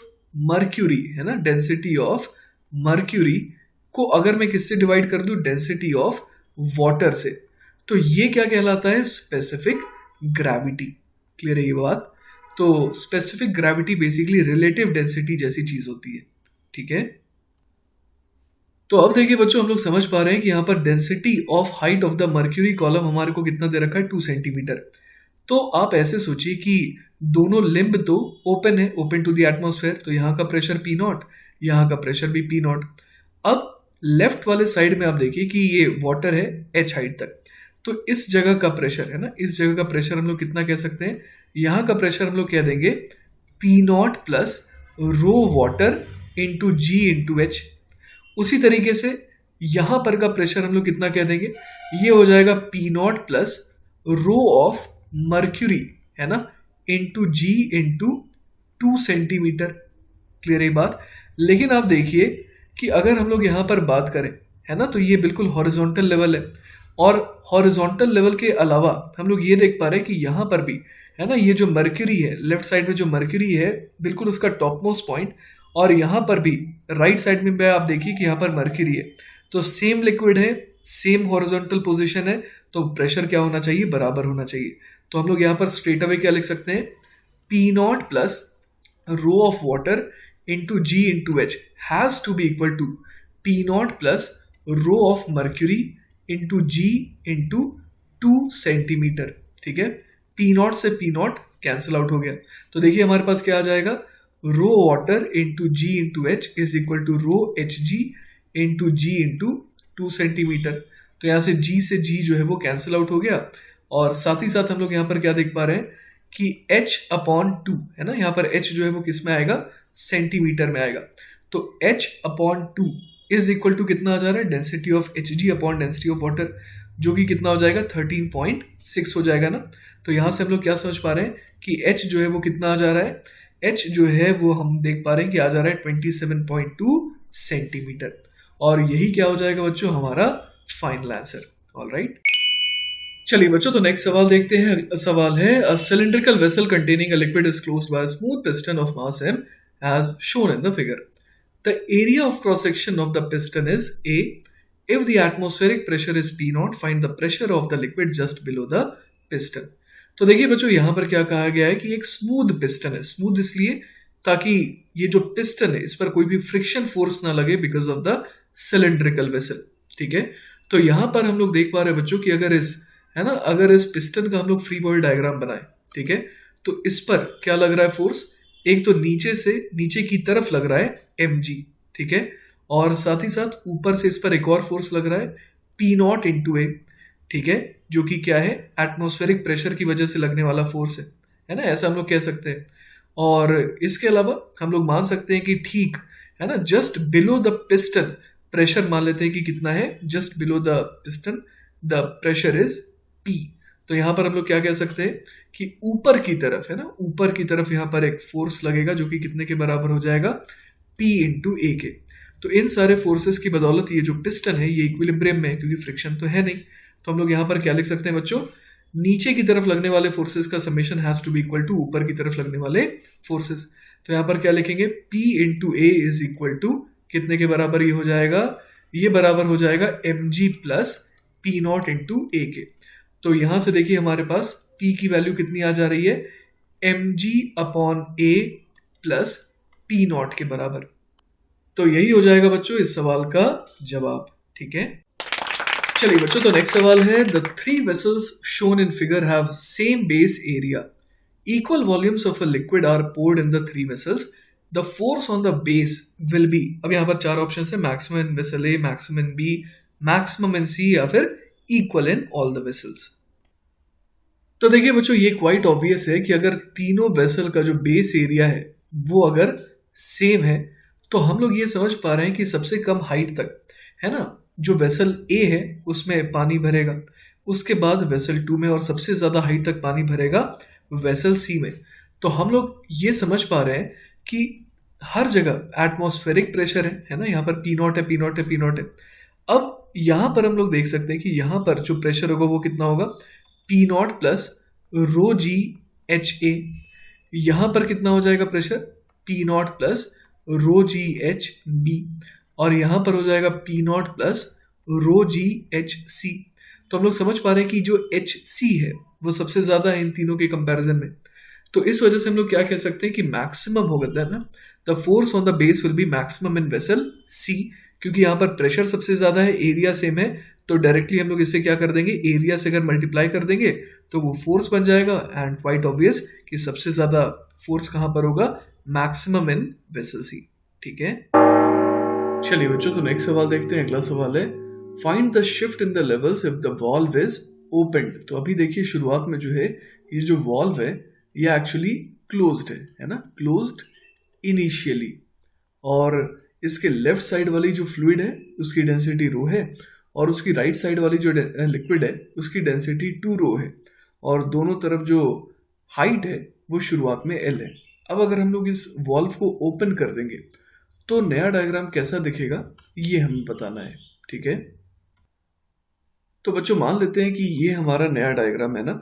Speaker 1: मर्क्यूरी, है ना, डेंसिटी ऑफ मर्क्यूरी को अगर मैं किससे डिवाइड कर दूं, डेंसिटी ऑफ वाटर से, तो ये क्या कहलाता है, स्पेसिफिक ग्रेविटी। क्लियर है ये बात? तो specific gravity basically relative density जैसी चीज होती है। ठीक है, तो अब देखिए बच्चों हम लोग समझ पा रहे हैं कि यहाँ पर density of height of the mercury column हमारे को कितना दे रखा है, 2 सेंटीमीटर। तो आप ऐसे सोचिए कि दोनों लिम्ब तो ओपन है, ओपन टू द एटमॉस्फेयर, तो यहाँ का प्रेशर पी नॉट, यहाँ का प्रेशर भी पी नॉट। अब लेफ्ट वाले साइड में आप देखिए कि ये वाटर है एच हाइट तक, तो इस जगह का प्रेशर है ना, इस जगह का प्रेशर हम लोग कितना कह सकते हैं, यहाँ का प्रेशर हम लोग कह देंगे P not plus rho water into G into H. उसी तरीके से यहां पर का प्रेशर हम लोग कितना कह देंगे, ये हो जाएगा P not plus rho of mercury, है ना, into G into 2 centimetre. Clear है बात? लेकिन आप देखिए कि अगर हम लोग यहां पर बात करें, है ना, तो ये बिल्कुल हॉरिजॉन्टल लेवल है, और हॉरिजॉन्टल लेवल के अलावा हम लोग ये देख पा रहे हैं कि यहां पर भी, है ना, ये जो मर्क्यूरी है लेफ्ट साइड में, जो मर्क्यूरी है बिल्कुल उसका टॉप मोस्ट पॉइंट, और यहाँ पर भी राइट साइड में आप देखिए कि यहाँ पर मर्क्यूरी है, तो सेम लिक्विड है, सेम हॉरिजॉन्टल पोजीशन है, तो प्रेशर क्या होना चाहिए, बराबर होना चाहिए। तो हम लोग यहाँ पर स्ट्रेट अवे क्या लिख सकते हैं, P not plus rho of water into G into H has to be equal to P not plus rho of mercury into G into 2 centimetre. ठीक है, पी नॉट से पी नॉट कैंसिल आउट हो गया, तो देखिए हमारे पास क्या आ जाएगा, rho water into G into H is equal to rho H G into G into 2 centimetre. तो यहाँ से जी जो है वो कैंसिल आउट हो गया, और साथ ही साथ हम लोग यहाँ पर क्या देख पा रहे हैं कि h/2 है ना, यहाँ पर h जो है वो किस में आएगा, सेंटीमीटर में आएगा। तो h/2 इज इक्वल टू कितना आ जा रहा है, density of Hg upon density of water, जो कि कितना हो जाएगा 13.6 हो जाएगा ना। तो यहाँ से हम लोग क्या समझ पा रहे हैं कि h जो है वो कितना आ जा रहा है, h जो है वो हम देख पा रहे हैं कि आ जा रहा है 27.2 सेंटीमीटर। और यही क्या हो जाएगा बच्चों, हमारा फाइनल आंसर। ऑलराइट, चलिए बच्चों, तो नेक्स्ट सवाल देखते हैं। सवाल है, a cylindrical vessel containing a liquid is closed by a smooth piston of mass m as shown in the figure. The area of cross section of the piston is A. If the atmospheric pressure is P0, find the pressure of the liquid just below the piston. तो देखिए बच्चों, यहाँ पर क्या कहा गया है कि एक स्मूथ पिस्टन है। स्मूथ इसलिए ताकि ये जो पिस्टन है इस पर कोई भी फ्रिक्शन फोर्स ना लगे because of the cylindrical vessel. ठीक है, तो यहाँ पर हम लोग देख पा रहे हैं बच्चों कि अगर इस है ना, अगर इस पिस्टन का हम लोग फ्री बॉडी डायग्राम बनाए, ठीक है, तो इस पर क्या लग रहा है फोर्स, एक तो नीचे से नीचे की तरफ लग रहा है mg, ठीक है, और साथ ही साथ ऊपर से इस पर एक और फोर्स लग रहा है P0 इंटू ए, ठीक है, जो कि क्या है, एटमॉस्फेरिक प्रेशर की वजह से लगने वाला फोर्स है ना, ऐसा हम लोग कह सकते हैं। और इसके अलावा हम लोग मान सकते हैं कि ठीक है ना, just below the piston pressure मान लेते हैं कि कितना है, just below the piston the pressure is P। तो यहां पर हम लोग क्या कह सकते हैं कि ऊपर की तरफ है ना, ऊपर की तरफ यहां पर एक फोर्स लगेगा जो कि कितने के बराबर हो जाएगा, P इंटू ए के। तो इन सारे फोर्सेस की बदौलत ये जो पिस्टन है ये इक्विलिब्रियम में है, क्योंकि फ्रिक्शन तो है नहीं। तो हम लोग यहाँ पर क्या लिख सकते हैं बच्चों, नीचे की तरफ लगने वाले फोर्सेस का summation has to be equal to ऊपर की तरफ लगने वाले फोर्सेस। तो यहाँ पर क्या लिखेंगे, P into A is equal to कितने के बराबर ये हो जाएगा, ये बराबर हो जाएगा mg प्लस P0 इंटू ए के। तो यहां से देखिए हमारे पास P की वैल्यू कितनी आ जा रही है, mg upon a plus P0 के बराबर। तो यही हो जाएगा बच्चों इस सवाल का जवाब। ठीक है, चलिए बच्चों, तो नेक्स्ट सवाल है, the three vessels shown in figure have same base area, equal volumes of a liquid are poured in the three vessels, the force on the base will be. अब यहाँ पर चार ऑप्शन है, maximum in vessel A, maximum in B, maximum in C, या फिर equal in all the vessels. तो देखिए बच्चों, ये क्वाइट ऑब्वियस है कि अगर तीनों वेसल का जो बेस एरिया है वो अगर सेम है तो हम लोग ये समझ पा रहे हैं कि सबसे कम हाइट तक है ना, जो वेसल ए है उसमें पानी भरेगा, उसके बाद वेसल 2 में, और सबसे ज्यादा हाइट तक पानी भरेगा वेसल सी में। तो हम लोग ये समझ पा रहे हैं कि हर जगह एटमॉस्फेरिक प्रेशर है ना, यहाँ पर P0 है, P0 है, P0 है। अब यहां पर हम लोग देख सकते हैं कि यहां पर जो प्रेशर होगा वो कितना होगा, P0 plus rho G H A. यहां पर कितना हो जाएगा pressure, P0 plus rho G H B, और यहां पर हो जाएगा P0 plus rho G H C. तो हम लोग समझ पा रहे हैं कि जो एच सी है वो सबसे ज्यादा है इन तीनों के कंपैरिजन में। तो इस वजह से हम लोग क्या कह सकते हैं कि मैक्सिमम होगा ना, the force on the base will be maximum in vessel C, क्योंकि यहाँ पर प्रेशर सबसे ज्यादा है, एरिया सेम है, तो डायरेक्टली हम लोग इसे क्या कर देंगे, एरिया से अगर मल्टीप्लाई कर देंगे तो वो फोर्स बन जाएगा। एंड क्वाइट ऑब्वियस कि सबसे ज्यादा फोर्स कहाँ पर होगा, मैक्सिमम इन वेसल सी। ठीक है, चलिए बच्चों, तो नेक्स्ट सवाल देखते हैं। अगला सवाल है, find the shift in the levels if the valve is open. तो अभी देखिए शुरुआत में जो है ये जो वॉल्व है ये एक्चुअली क्लोज्ड है ना, क्लोज्ड इनिशियली, और इसके लेफ्ट साइड वाली जो फ्लूइड है उसकी डेंसिटी रो है, और उसकी राइट साइड वाली जो लिक्विड है उसकी डेंसिटी 2 रो है, और दोनों तरफ जो हाइट है वो शुरुआत में L है। अब अगर हम लोग इस वॉल्व को ओपन कर देंगे तो नया डायग्राम कैसा दिखेगा ये हमें बताना है। ठीक है, तो बच्चों मान लेते हैं कि ये हमारा नया डायग्राम है ना,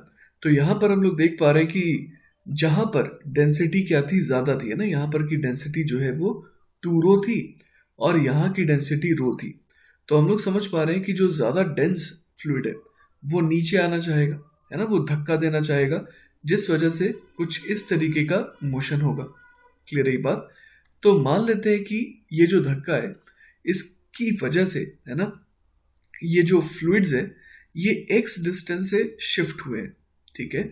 Speaker 1: तो यहां पर हम लोग देख पा रहे हैं कि जहां पर डेंसिटी क्या थी, ज्यादा थी है ना, यहां पर की डेंसिटी जो है वो 2 रो थी और यहाँ की डेंसिटी रो थी। तो हम लोग समझ पा रहे हैं कि जो ज्यादा डेंस फ्लूइड है वो नीचे आना चाहेगा है ना, वो धक्का देना चाहेगा, जिस वजह से कुछ इस तरीके का मोशन होगा। क्लियर है ये बात? तो मान लेते हैं कि ये जो धक्का है इसकी वजह से है ना, ये जो फ्लूइड्स है ये x डिस्टेंस से शिफ्ट हुए हैं। ठीक है,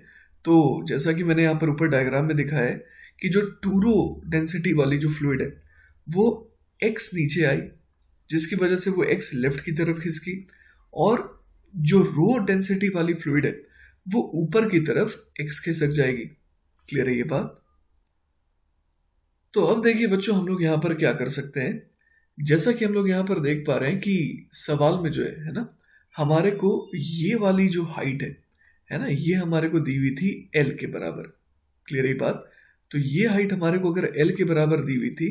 Speaker 1: तो जैसा कि मैंने यहाँ पर ऊपर डायग्राम में दिखाया है कि जो 2 रो डेंसिटी वाली जो फ्लूइड है वो x नीचे आई, जिसकी वजह से वो x लेफ्ट की तरफ खिसकी, और जो रो डेंसिटी वाली फ्लूइड है वो ऊपर की तरफ x खिसक जाएगी। क्लियर है ये बात? तो अब देखिए बच्चों, हम लोग यहाँ पर क्या कर सकते हैं। जैसा कि हम लोग यहाँ पर देख पा रहे हैं कि सवाल में जो है ना, हमारे को ये वाली जो हाइट है ना, ये हमारे को दी हुई थी L के बराबर। क्लियर है ये बात? तो ये हाइट हमारे को अगर L के बराबर दी हुई थी,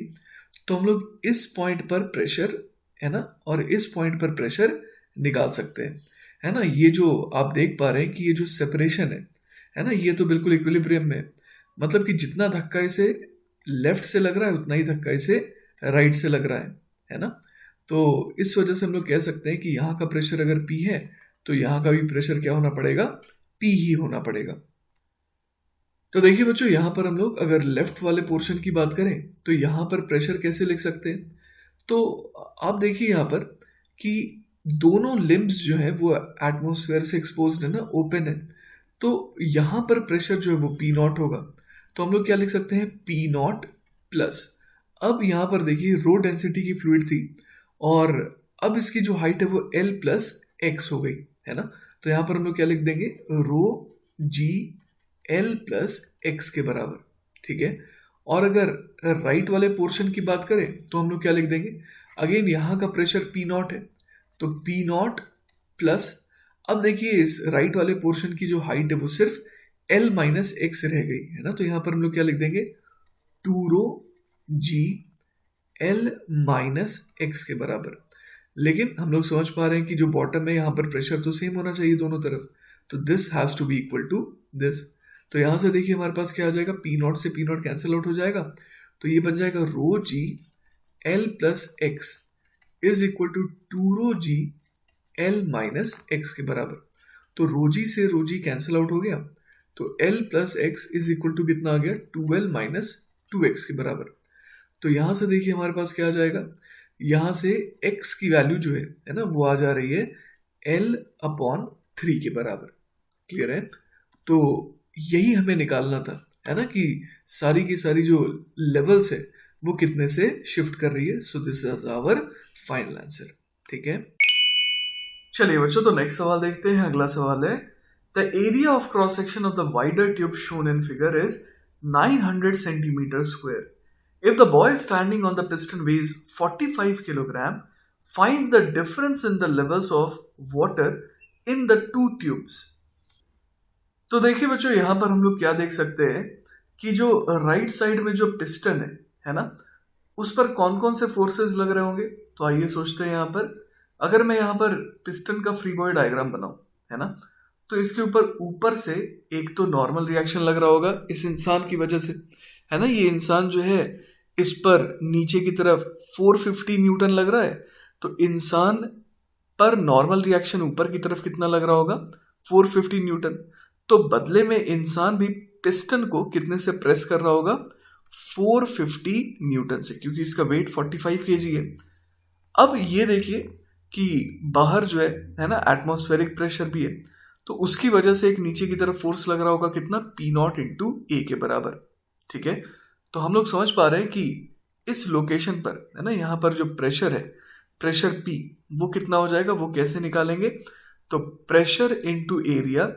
Speaker 1: तो हम लोग इस पॉइंट पर प्रेशर है ना, और इस पॉइंट पर प्रेशर निकाल सकते हैं, है ना। ये जो आप देख पा रहे हैं कि ये जो सेपरेशन है ना, ये तो बिल्कुल इक्विलिब्रियम में है। मतलब कि जितना धक्का इसे लेफ्ट से लग रहा है, उतना ही धक्का इसे राइट से लग रहा है ना। तो इस वजह से हम लोग कह सकते हैं कि यहाँ का प्रेशर अगर P है, तो यहाँ का भी प्रेशर क्या होना पड़ेगा? P ही होना पड़ेगा। तो देखिए बच्चों, यहाँ पर हम लोग अगर लेफ्ट वाले पोर्शन की बात करें, तो यहाँ पर प्रेशर कैसे लिख सकते हैं? तो आप देखिए यहाँ पर कि दोनों लिम्ब्स जो है वो एटमॉस्फेयर से एक्सपोज्ड है ना, ओपन है। तो यहाँ पर प्रेशर जो है वो P नॉट होगा। तो हम लोग क्या लिख सकते हैं? P नॉट प्लस, अब यहाँ पर देखिए रो डेंसिटी की फ्लूइड थी, और अब इसकी जो हाइट है वो L प्लस एक्स हो गई, है ना। तो यहाँ पर हम लोग क्या लिख देंगे? रो जी L प्लस एक्स के बराबर, ठीक है। और अगर राइट वाले पोर्शन की बात करें, तो हम लोग क्या लिख देंगे? अगेन यहाँ का प्रेशर P नॉट है, तो P नॉट प्लस, अब देखिए इस राइट वाले पोर्शन की जो हाइट है वो सिर्फ L माइनस एक्स रह गई, है ना। तो यहाँ पर हम लोग क्या लिख देंगे? 2 rho G L minus X के बराबर। लेकिन हम लोग समझ पा रहे हैं कि जो बॉटम है यहाँ पर प्रेशर तो सेम होना चाहिए दोनों तरफ, तो this has to be equal to this. तो यहाँ से देखिए हमारे पास क्या आ जाएगा? P नॉट से P नॉट कैंसिल आउट हो जाएगा, तो ये बन जाएगा rho G L plus X is equal to 2 rho G L minus X के बराबर। तो रोजी से रोजी कैंसिल आउट हो गया, तो L plus X is equal to कितना आ गया? 2L माइनस 2x के बराबर। तो यहाँ से देखिए हमारे पास क्या आ जाएगा? यहाँ से x की वैल्यू जो है ना, वो आ जा रही है L अपॉन 3 के बराबर। क्लियर है? तो यही हमें निकालना था, है ना, कि सारी की सारी जो लेवल्स है वो कितने से शिफ्ट कर रही है। So this is our final answer, ठीक है। चलिए बच्चों, तो नेक्स्ट सवाल देखते हैं। अगला सवाल है, the area of cross section of the wider tube shown in figure is 900 centimetre square. If the boy standing on the piston weighs 45 kilogram, find the difference in the levels of water in the two tubes. तो देखिए बच्चों, यहाँ पर हम लोग क्या देख सकते हैं कि जो राइट साइड में जो पिस्टन है ना, उस पर कौन कौन से फोर्सेस लग रहे होंगे। तो आइए सोचते हैं। यहाँ पर अगर मैं यहाँ पर पिस्टन का फ्री बॉडी डायग्राम बनाऊं, है ना, तो इसके ऊपर से एक तो नॉर्मल रिएक्शन लग रहा होगा इस इंसान की वजह से, है ना। ये इंसान जो है इस पर नीचे की तरफ 450 न्यूटन लग रहा है, तो इंसान पर नॉर्मल रिएक्शन ऊपर की तरफ कितना लग रहा होगा? 450 न्यूटन। तो बदले में इंसान भी पिस्टन को कितने से प्रेस कर रहा होगा? 450 न्यूटन से, क्योंकि इसका वेट 45 केजी है। अब ये देखिए कि बाहर जो है ना, एटमॉस्फेरिक प्रेशर भी है, तो उसकी वजह से एक नीचे की तरफ फोर्स लग रहा होगा कितना? P नॉट इंटू ए के बराबर, ठीक है। तो हम लोग समझ पा रहे हैं कि इस लोकेशन पर, है ना, यहाँ पर जो प्रेशर है, प्रेशर P, वो कितना हो जाएगा? वो कैसे निकालेंगे? तो pressure into area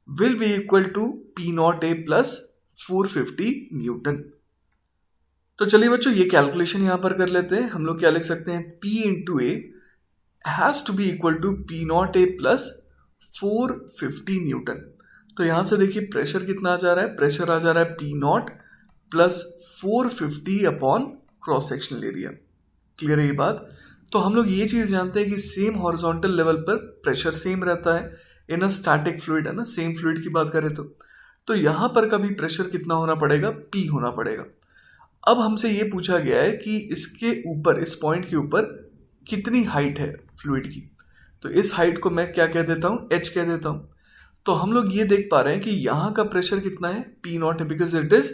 Speaker 1: will be equal to P nought A plus 450 newton. तो चलिए बच्चों, ये कैलकुलेशन यहां पर कर लेते हैं। हम लोग क्या लिख सकते हैं? P into A has to be equal to P nought A plus 450 newton. तो यहां से देखिए प्रेशर कितना आ जा रहा है? प्रेशर आ जा रहा है P naught plus 450 upon cross sectional area. Clear है ये बात? तो हम लोग ये चीज जानते हैं कि सेम हॉरिजॉन्टल लेवल पर प्रेशर सेम रहता है इन अ स्टैटिक फ्लूइड, है ना। सेम फ्लूइड की बात करें तो यहां पर का भी प्रेशर कितना होना पड़ेगा? P होना पड़ेगा। अब हमसे ये पूछा गया है कि इसके ऊपर, इस पॉइंट के ऊपर कितनी हाइट है फ्लूइड की। तो इस हाइट को मैं क्या कह देता हूँ? H कह देता हूँ। तो हम लोग ये देख पा रहे हैं कि यहाँ का प्रेशर कितना है? P नॉट है, because it is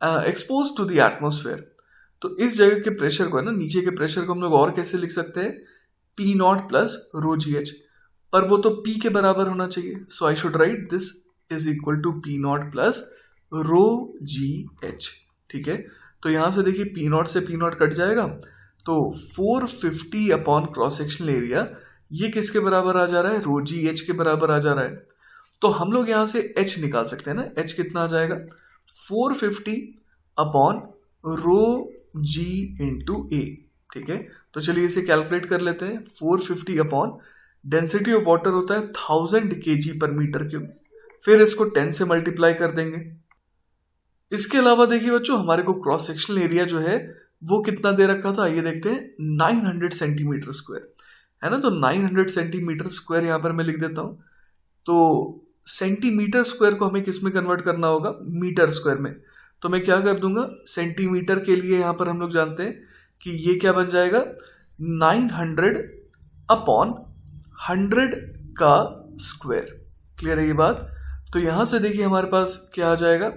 Speaker 1: exposed to the atmosphere. तो इस जगह के प्रेशर को, है ना, नीचे के प्रेशर को हम लोग और कैसे लिख सकते हैं? P naught plus rho G H, पर वो तो P के बराबर होना चाहिए। So I should write this is equal to P naught plus rho G H, ठीक है। तो यहां से देखिए P नॉट से P नॉट कट जाएगा, तो 450 अपॉन क्रॉस सेक्शनल एरिया, ये किसके बराबर आ जा रहा है? रो जी एच के बराबर आ जा रहा है। तो हम लोग यहाँ से h निकाल सकते हैं ना, h कितना आ जाएगा 450 अपॉन रो g इंटू ए। ठीक है, तो चलिए इसे कैलकुलेट कर लेते हैं। 450 अपॉन डेंसिटी ऑफ वाटर होता है 1000 kg पर मीटर क्यूब, फिर इसको 10 से मल्टीप्लाई कर देंगे। इसके अलावा देखिए बच्चों, हमारे को क्रॉस सेक्शनल एरिया जो है वो कितना दे रखा था, ये देखते हैं 900 सेंटीमीटर स्क्वायर है ना। तो 900 सेंटीमीटर स्क्वायर यहाँ पर मैं लिख देता हूँ। तो सेंटीमीटर स्क्वायर को हमें किस में कन्वर्ट करना होगा, मीटर स्क्वायर में। तो मैं क्या कर दूंगा, सेंटीमीटर के लिए यहाँ पर हम लोग जानते हैं कि ये क्या बन जाएगा 900 अपॉन 100 का स्क्वायर। क्लियर है ये बात। तो यहां से देखिए हमारे पास क्या आ जाएगा,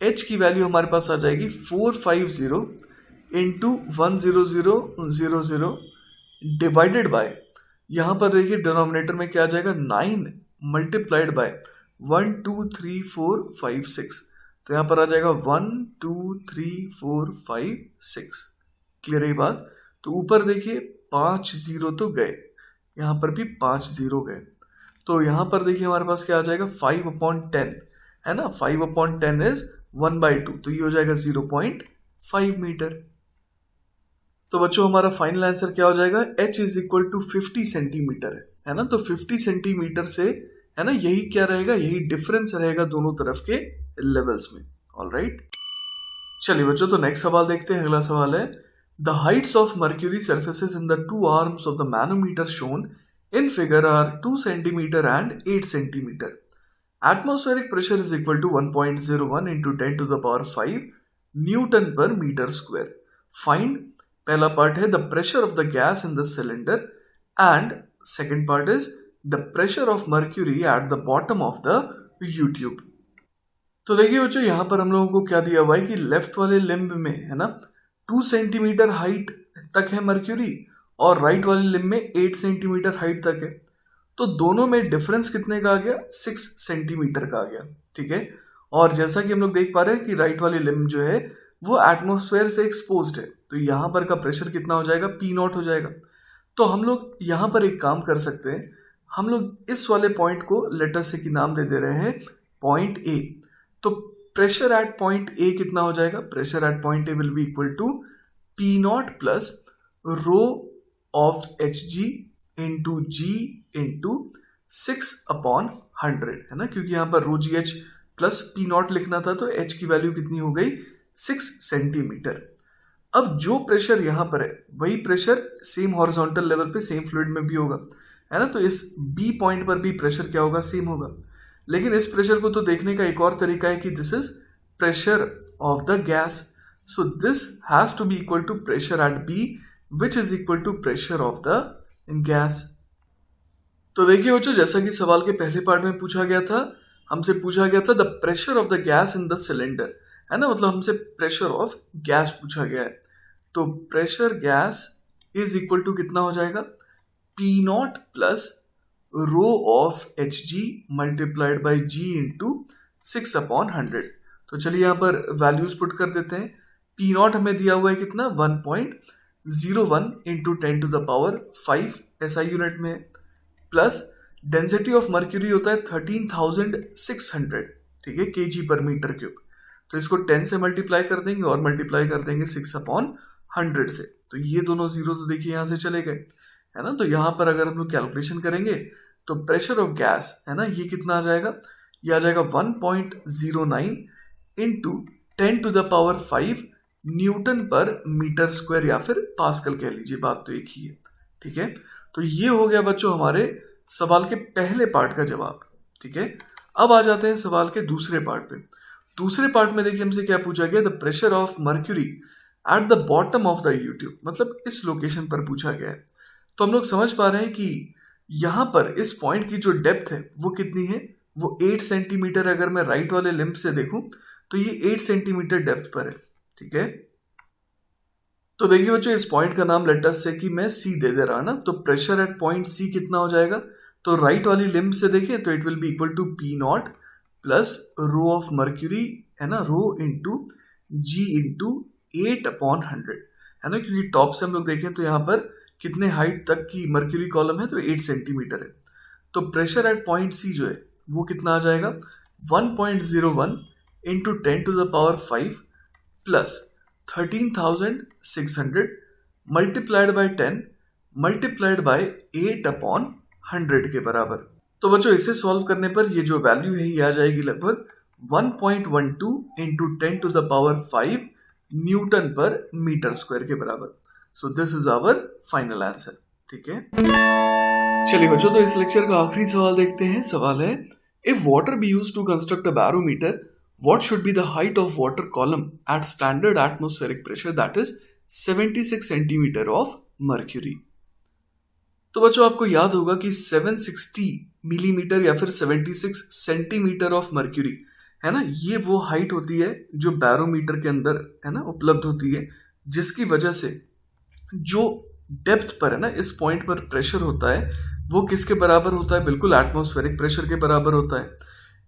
Speaker 1: h की वैल्यू हमारे पास आ जाएगी 450 इंटू 10000 डिवाइडेड बाय, यहां पर देखिए डिनोमिनेटर में क्या आ जाएगा 9 मल्टीप्लाइड बाय 1 2 3 4 5 6। तो यहां पर आ जाएगा 1 2 3 4 5 6। क्लियर है ये बात। तो ऊपर देखिए 5 जीरो तो गए, यहाँ पर भी 5 जीरो गए। तो यहाँ पर देखिए हमारे पास क्या आ जाएगा 5/10 है ना। 5/10 इज 1/2, तो ये हो जाएगा 0.5 मीटर। तो बच्चों हमारा फाइनल आंसर क्या हो जाएगा, h is equal to 50 centimetre है ना। तो 50 सेंटीमीटर से है ना, यही क्या रहेगा, यही डिफरेंस रहेगा दोनों तरफ के लेवल्स में। ऑलराइट, चलिए बच्चों तो नेक्स्ट सवाल देखते हैं। अगला सवाल है, the Heights of mercury surfaces in the two arms of the manometer shown in figure are 2 centimeter and 8 centimeter. Atmospheric pressure is equal to 1.01 into 10 to the power 5 Newton per meter square. Find, पहला part है the pressure of the gas in the cylinder and second part is the pressure of mercury at the bottom of the U-tube. तो देखिए बच्चों यहाँ पर हम लोगों को क्या दिया हुआ है कि लेफ्ट वाले लिम्ब में है ना 2 सेंटीमीटर हाइट तक है मर्क्यूरी और राइट वाले लिम्ब में 8 सेंटीमीटर हाइट तक है। तो दोनों में डिफरेंस कितने का आ गया, 6 सेंटीमीटर का आ गया। ठीक है, और जैसा कि हम लोग देख पा रहे हैं कि राइट वाली लिम्ब जो है वो एटमॉस्फेयर से एक्सपोज्ड है, तो यहाँ पर का प्रेशर कितना हो जाएगा, P0 हो जाएगा। तो हम लोग यहाँ पर एक काम कर सकते हैं, हम लोग इस वाले पॉइंट को लेटर से की नाम दे दे रहे हैं पॉइंट ए। तो प्रेशर एट पॉइंट ए कितना हो जाएगा, pressure at point A will be equal to P0 plus rho of Hg into G into 6/100 है ना, क्योंकि यहाँ पर रो GH प्लस P0 लिखना था, तो H की वैल्यू कितनी हो गई 6 सेंटीमीटर। अब जो प्रेशर यहाँ पर है वही प्रेशर सेम हॉरिजॉन्टल लेवल पे सेम फ्लूइड में भी होगा है ना। तो इस B पॉइंट पर भी प्रेशर क्या होगा, सेम होगा। लेकिन इस प्रेशर को तो देखने का एक और तरीका है कि this is pressure of the gas, so this has to be equal to pressure at B which is equal to pressure of the gas. तो देखिए बच्चों, जैसा कि सवाल के पहले पार्ट में पूछा गया था, हमसे पूछा गया था the pressure of the gas in the cylinder है ना, मतलब हमसे प्रेशर ऑफ गैस पूछा गया है। तो pressure gas is equal to कितना हो जाएगा, P0 plus rho of Hg multiplied by G into 6/100। तो चलिए यहाँ पर वैल्यूज पुट कर देते हैं। P0 हमें दिया हुआ है कितना 1.01 into 10 to the power 5 SI unit में, प्लस डेंसिटी ऑफ मर्क्यूरी होता है 13,600 ठीक है kg पर मीटर क्यूब। तो इसको 10 से मल्टीप्लाई कर देंगे और मल्टीप्लाई कर देंगे 6/100 से, तो ये दोनों जीरो तो देखिए यहाँ से चले गए है ना। तो यहाँ पर अगर हम लोग कैलकुलेशन करेंगे तो प्रेशर ऑफ गैस है ना, ये कितना आ जाएगा, ये आ जाएगा 1.09 into 10 to the power 5 newton per metre square या फिर पास्कल कह लीजिए, बात तो एक ही है। ठीक है, तो ये हो गया बच्चों हमारे सवाल के पहले पार्ट का जवाब। ठीक है, अब आ जाते हैं सवाल के दूसरे पार्ट पे। दूसरे पार्ट में देखिए हमसे क्या पूछा गया, the pressure of mercury eight the bottom of the YouTube, मतलब इस लोकेशन पर पूछा गया है। तो हम लोग समझ पा रहे हैं कि यहाँ पर इस पॉइंट की जो डेप्थ है वो कितनी है, वो 8 सेंटीमीटर। अगर मैं राइट वाले लिम्ब से देखूं तो ये 8 सेंटीमीटर डेप्थ पर है। ठीक है, तो देखिए बच्चों इस पॉइंट का नाम लेट अस से कि मैं C दे दे रहा ना, तो प्रेशर एट पॉइंट C कितना हो जाएगा, तो राइट वाली लिम्ब से देखें तो it will be equal to P0 plus rho of mercury है ना, रो इंटू G इंटू 8/100 है ना, क्योंकि टॉप से हम लोग देखें तो यहाँ पर कितने हाइट तक की मर्क्यूरी कॉलम है, तो 8 सेंटीमीटर है। तो प्रेशर एट पॉइंट C जो है वो कितना आ जाएगा 1.01 into 10⁵ plus 13,600 multiplied by 10 multiplied by 8/100 के बराबर। तो बच्चों इसे सॉल्व करने पर ये जो वैल्यू है ये आ जाएगी लगभग 1.12 into 10⁵ newton per metre square के बराबर। So this is our final answer. ठीक है, चलिए बच्चों तो इस लेक्चर का आखिरी सवाल देखते हैं। सवाल है, if water be used to construct a barometer, what should be the height of water column at standard atmospheric pressure, that is 76 centimeter of mercury। तो बच्चों आपको याद होगा कि 760 मिलीमीटर या फिर 76 सेंटीमीटर ऑफ मर्क्यूरी है ना, ये वो हाइट होती है जो बैरोमीटर के अंदर है ना उपलब्ध होती है, जिसकी वजह से जो डेप्थ पर है ना इस पॉइंट पर प्रेशर होता है वो किसके बराबर होता है, बिल्कुल एटमॉस्फेरिक प्रेशर के बराबर होता है।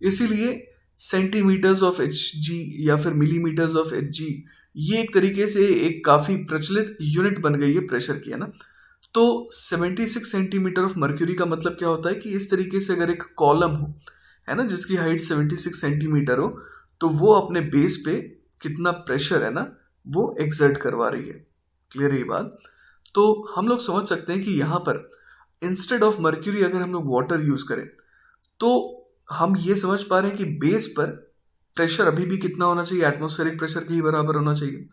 Speaker 1: इसीलिए सेंटीमीटर्स ऑफ एच जी या फिर मिलीमीटर्स ऑफ एच जी ये एक तरीके से एक काफ़ी प्रचलित यूनिट बन गई है प्रेशर की, है ना। तो 76 सेंटीमीटर ऑफ मर्क्यूरी का मतलब क्या होता है कि इस तरीके से अगर एक कॉलम हो है ना जिसकी हाइट 76 सेंटीमीटर हो, तो वो अपने बेस पे कितना प्रेशर है ना वो एक्सर्ट करवा रही है। क्लियर है ये बात। तो हम लोग समझ सकते हैं कि यहाँ पर इंस्टेड ऑफ मर्क्यूरी अगर हम लोग वाटर यूज करें तो हम ये समझ पा रहे हैं कि बेस पर प्रेशर अभी भी कितना होना चाहिए, एटमॉस्फेरिक प्रेशर के ही बराबर होना चाहिए।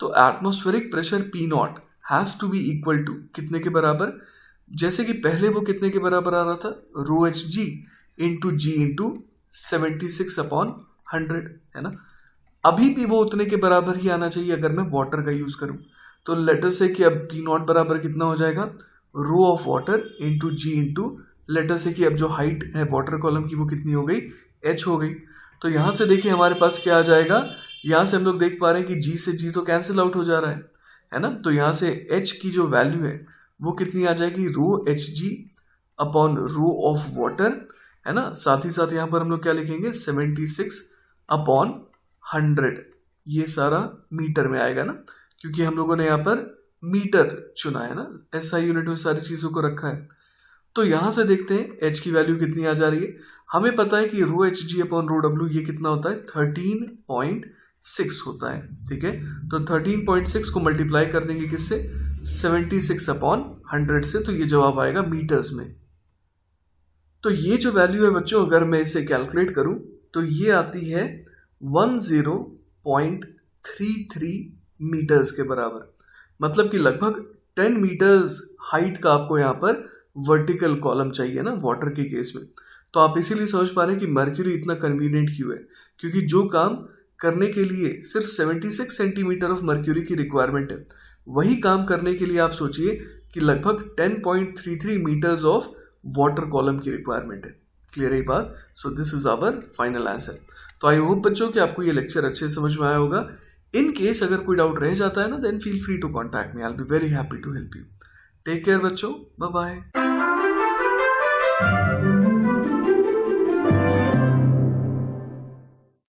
Speaker 1: तो atmospheric pressure P nought has to be equal to कितने के बराबर, जैसे कि पहले वो कितने के बराबर आ रहा था, रो H G into G into 76/100 है ना। अभी भी वो उतने के बराबर ही आना चाहिए अगर मैं वाटर का यूज करूं। तो लेटर से कि अब पी नॉट बराबर कितना हो जाएगा, rho of water into G into लेटर से कि अब जो हाइट है वाटर कॉलम की वो कितनी हो गई, h हो गई। तो यहाँ से देखिए हमारे पास क्या आ जाएगा, यहाँ से हम लोग देख पा रहे हैं कि g से g तो कैंसिल आउट हो जा रहा है ना। तो यहाँ से h की जो वैल्यू है वो कितनी आ जाएगी, rho H G upon rho of water है ना। साथ ही साथ यहाँ पर हम लोग क्या लिखेंगे 76/100, ये सारा मीटर में आएगा ना, क्योंकि हम लोगों ने यहाँ पर मीटर चुना है ना, SI यूनिट में सारी चीज़ों को रखा है। तो यहां से देखते हैं h की वैल्यू कितनी आ जा रही है। हमें पता है कि rho H G upon rho W ये कितना होता है, 13.6 होता है। ठीक है, तो 13.6 को मल्टीप्लाई कर देंगे किससे, 76/100 से, तो ये जवाब आएगा मीटर्स में। तो ये जो वैल्यू है बच्चों अगर मैं इसे कैलकुलेट करूं तो ये आती है 10.33 मीटर्स के बराबर। मतलब कि लगभग 10 मीटर्स हाइट का आपको यहाँ पर वर्टिकल कॉलम चाहिए ना वाटर के केस में। तो आप इसीलिए समझ पा रहे हैं कि मर्क्यूरी इतना कन्वीनियंट क्यों है, क्योंकि जो काम करने के लिए सिर्फ 76 सेंटीमीटर ऑफ मर्क्यूरी की रिक्वायरमेंट है, वही काम करने के लिए आप सोचिए कि लगभग 10.33 मीटर्स ऑफ वाटर कॉलम की रिक्वायरमेंट है। क्लियर है बात। So this is our final answer. तो आई होप बच्चों कि आपको ये लेक्चर अच्छे समझ में आया होगा। इन केस अगर कोई डाउट रह जाता है ना, then feel free to contact me, I will be very happy to help you. Take care बच्चों, बाय बाय।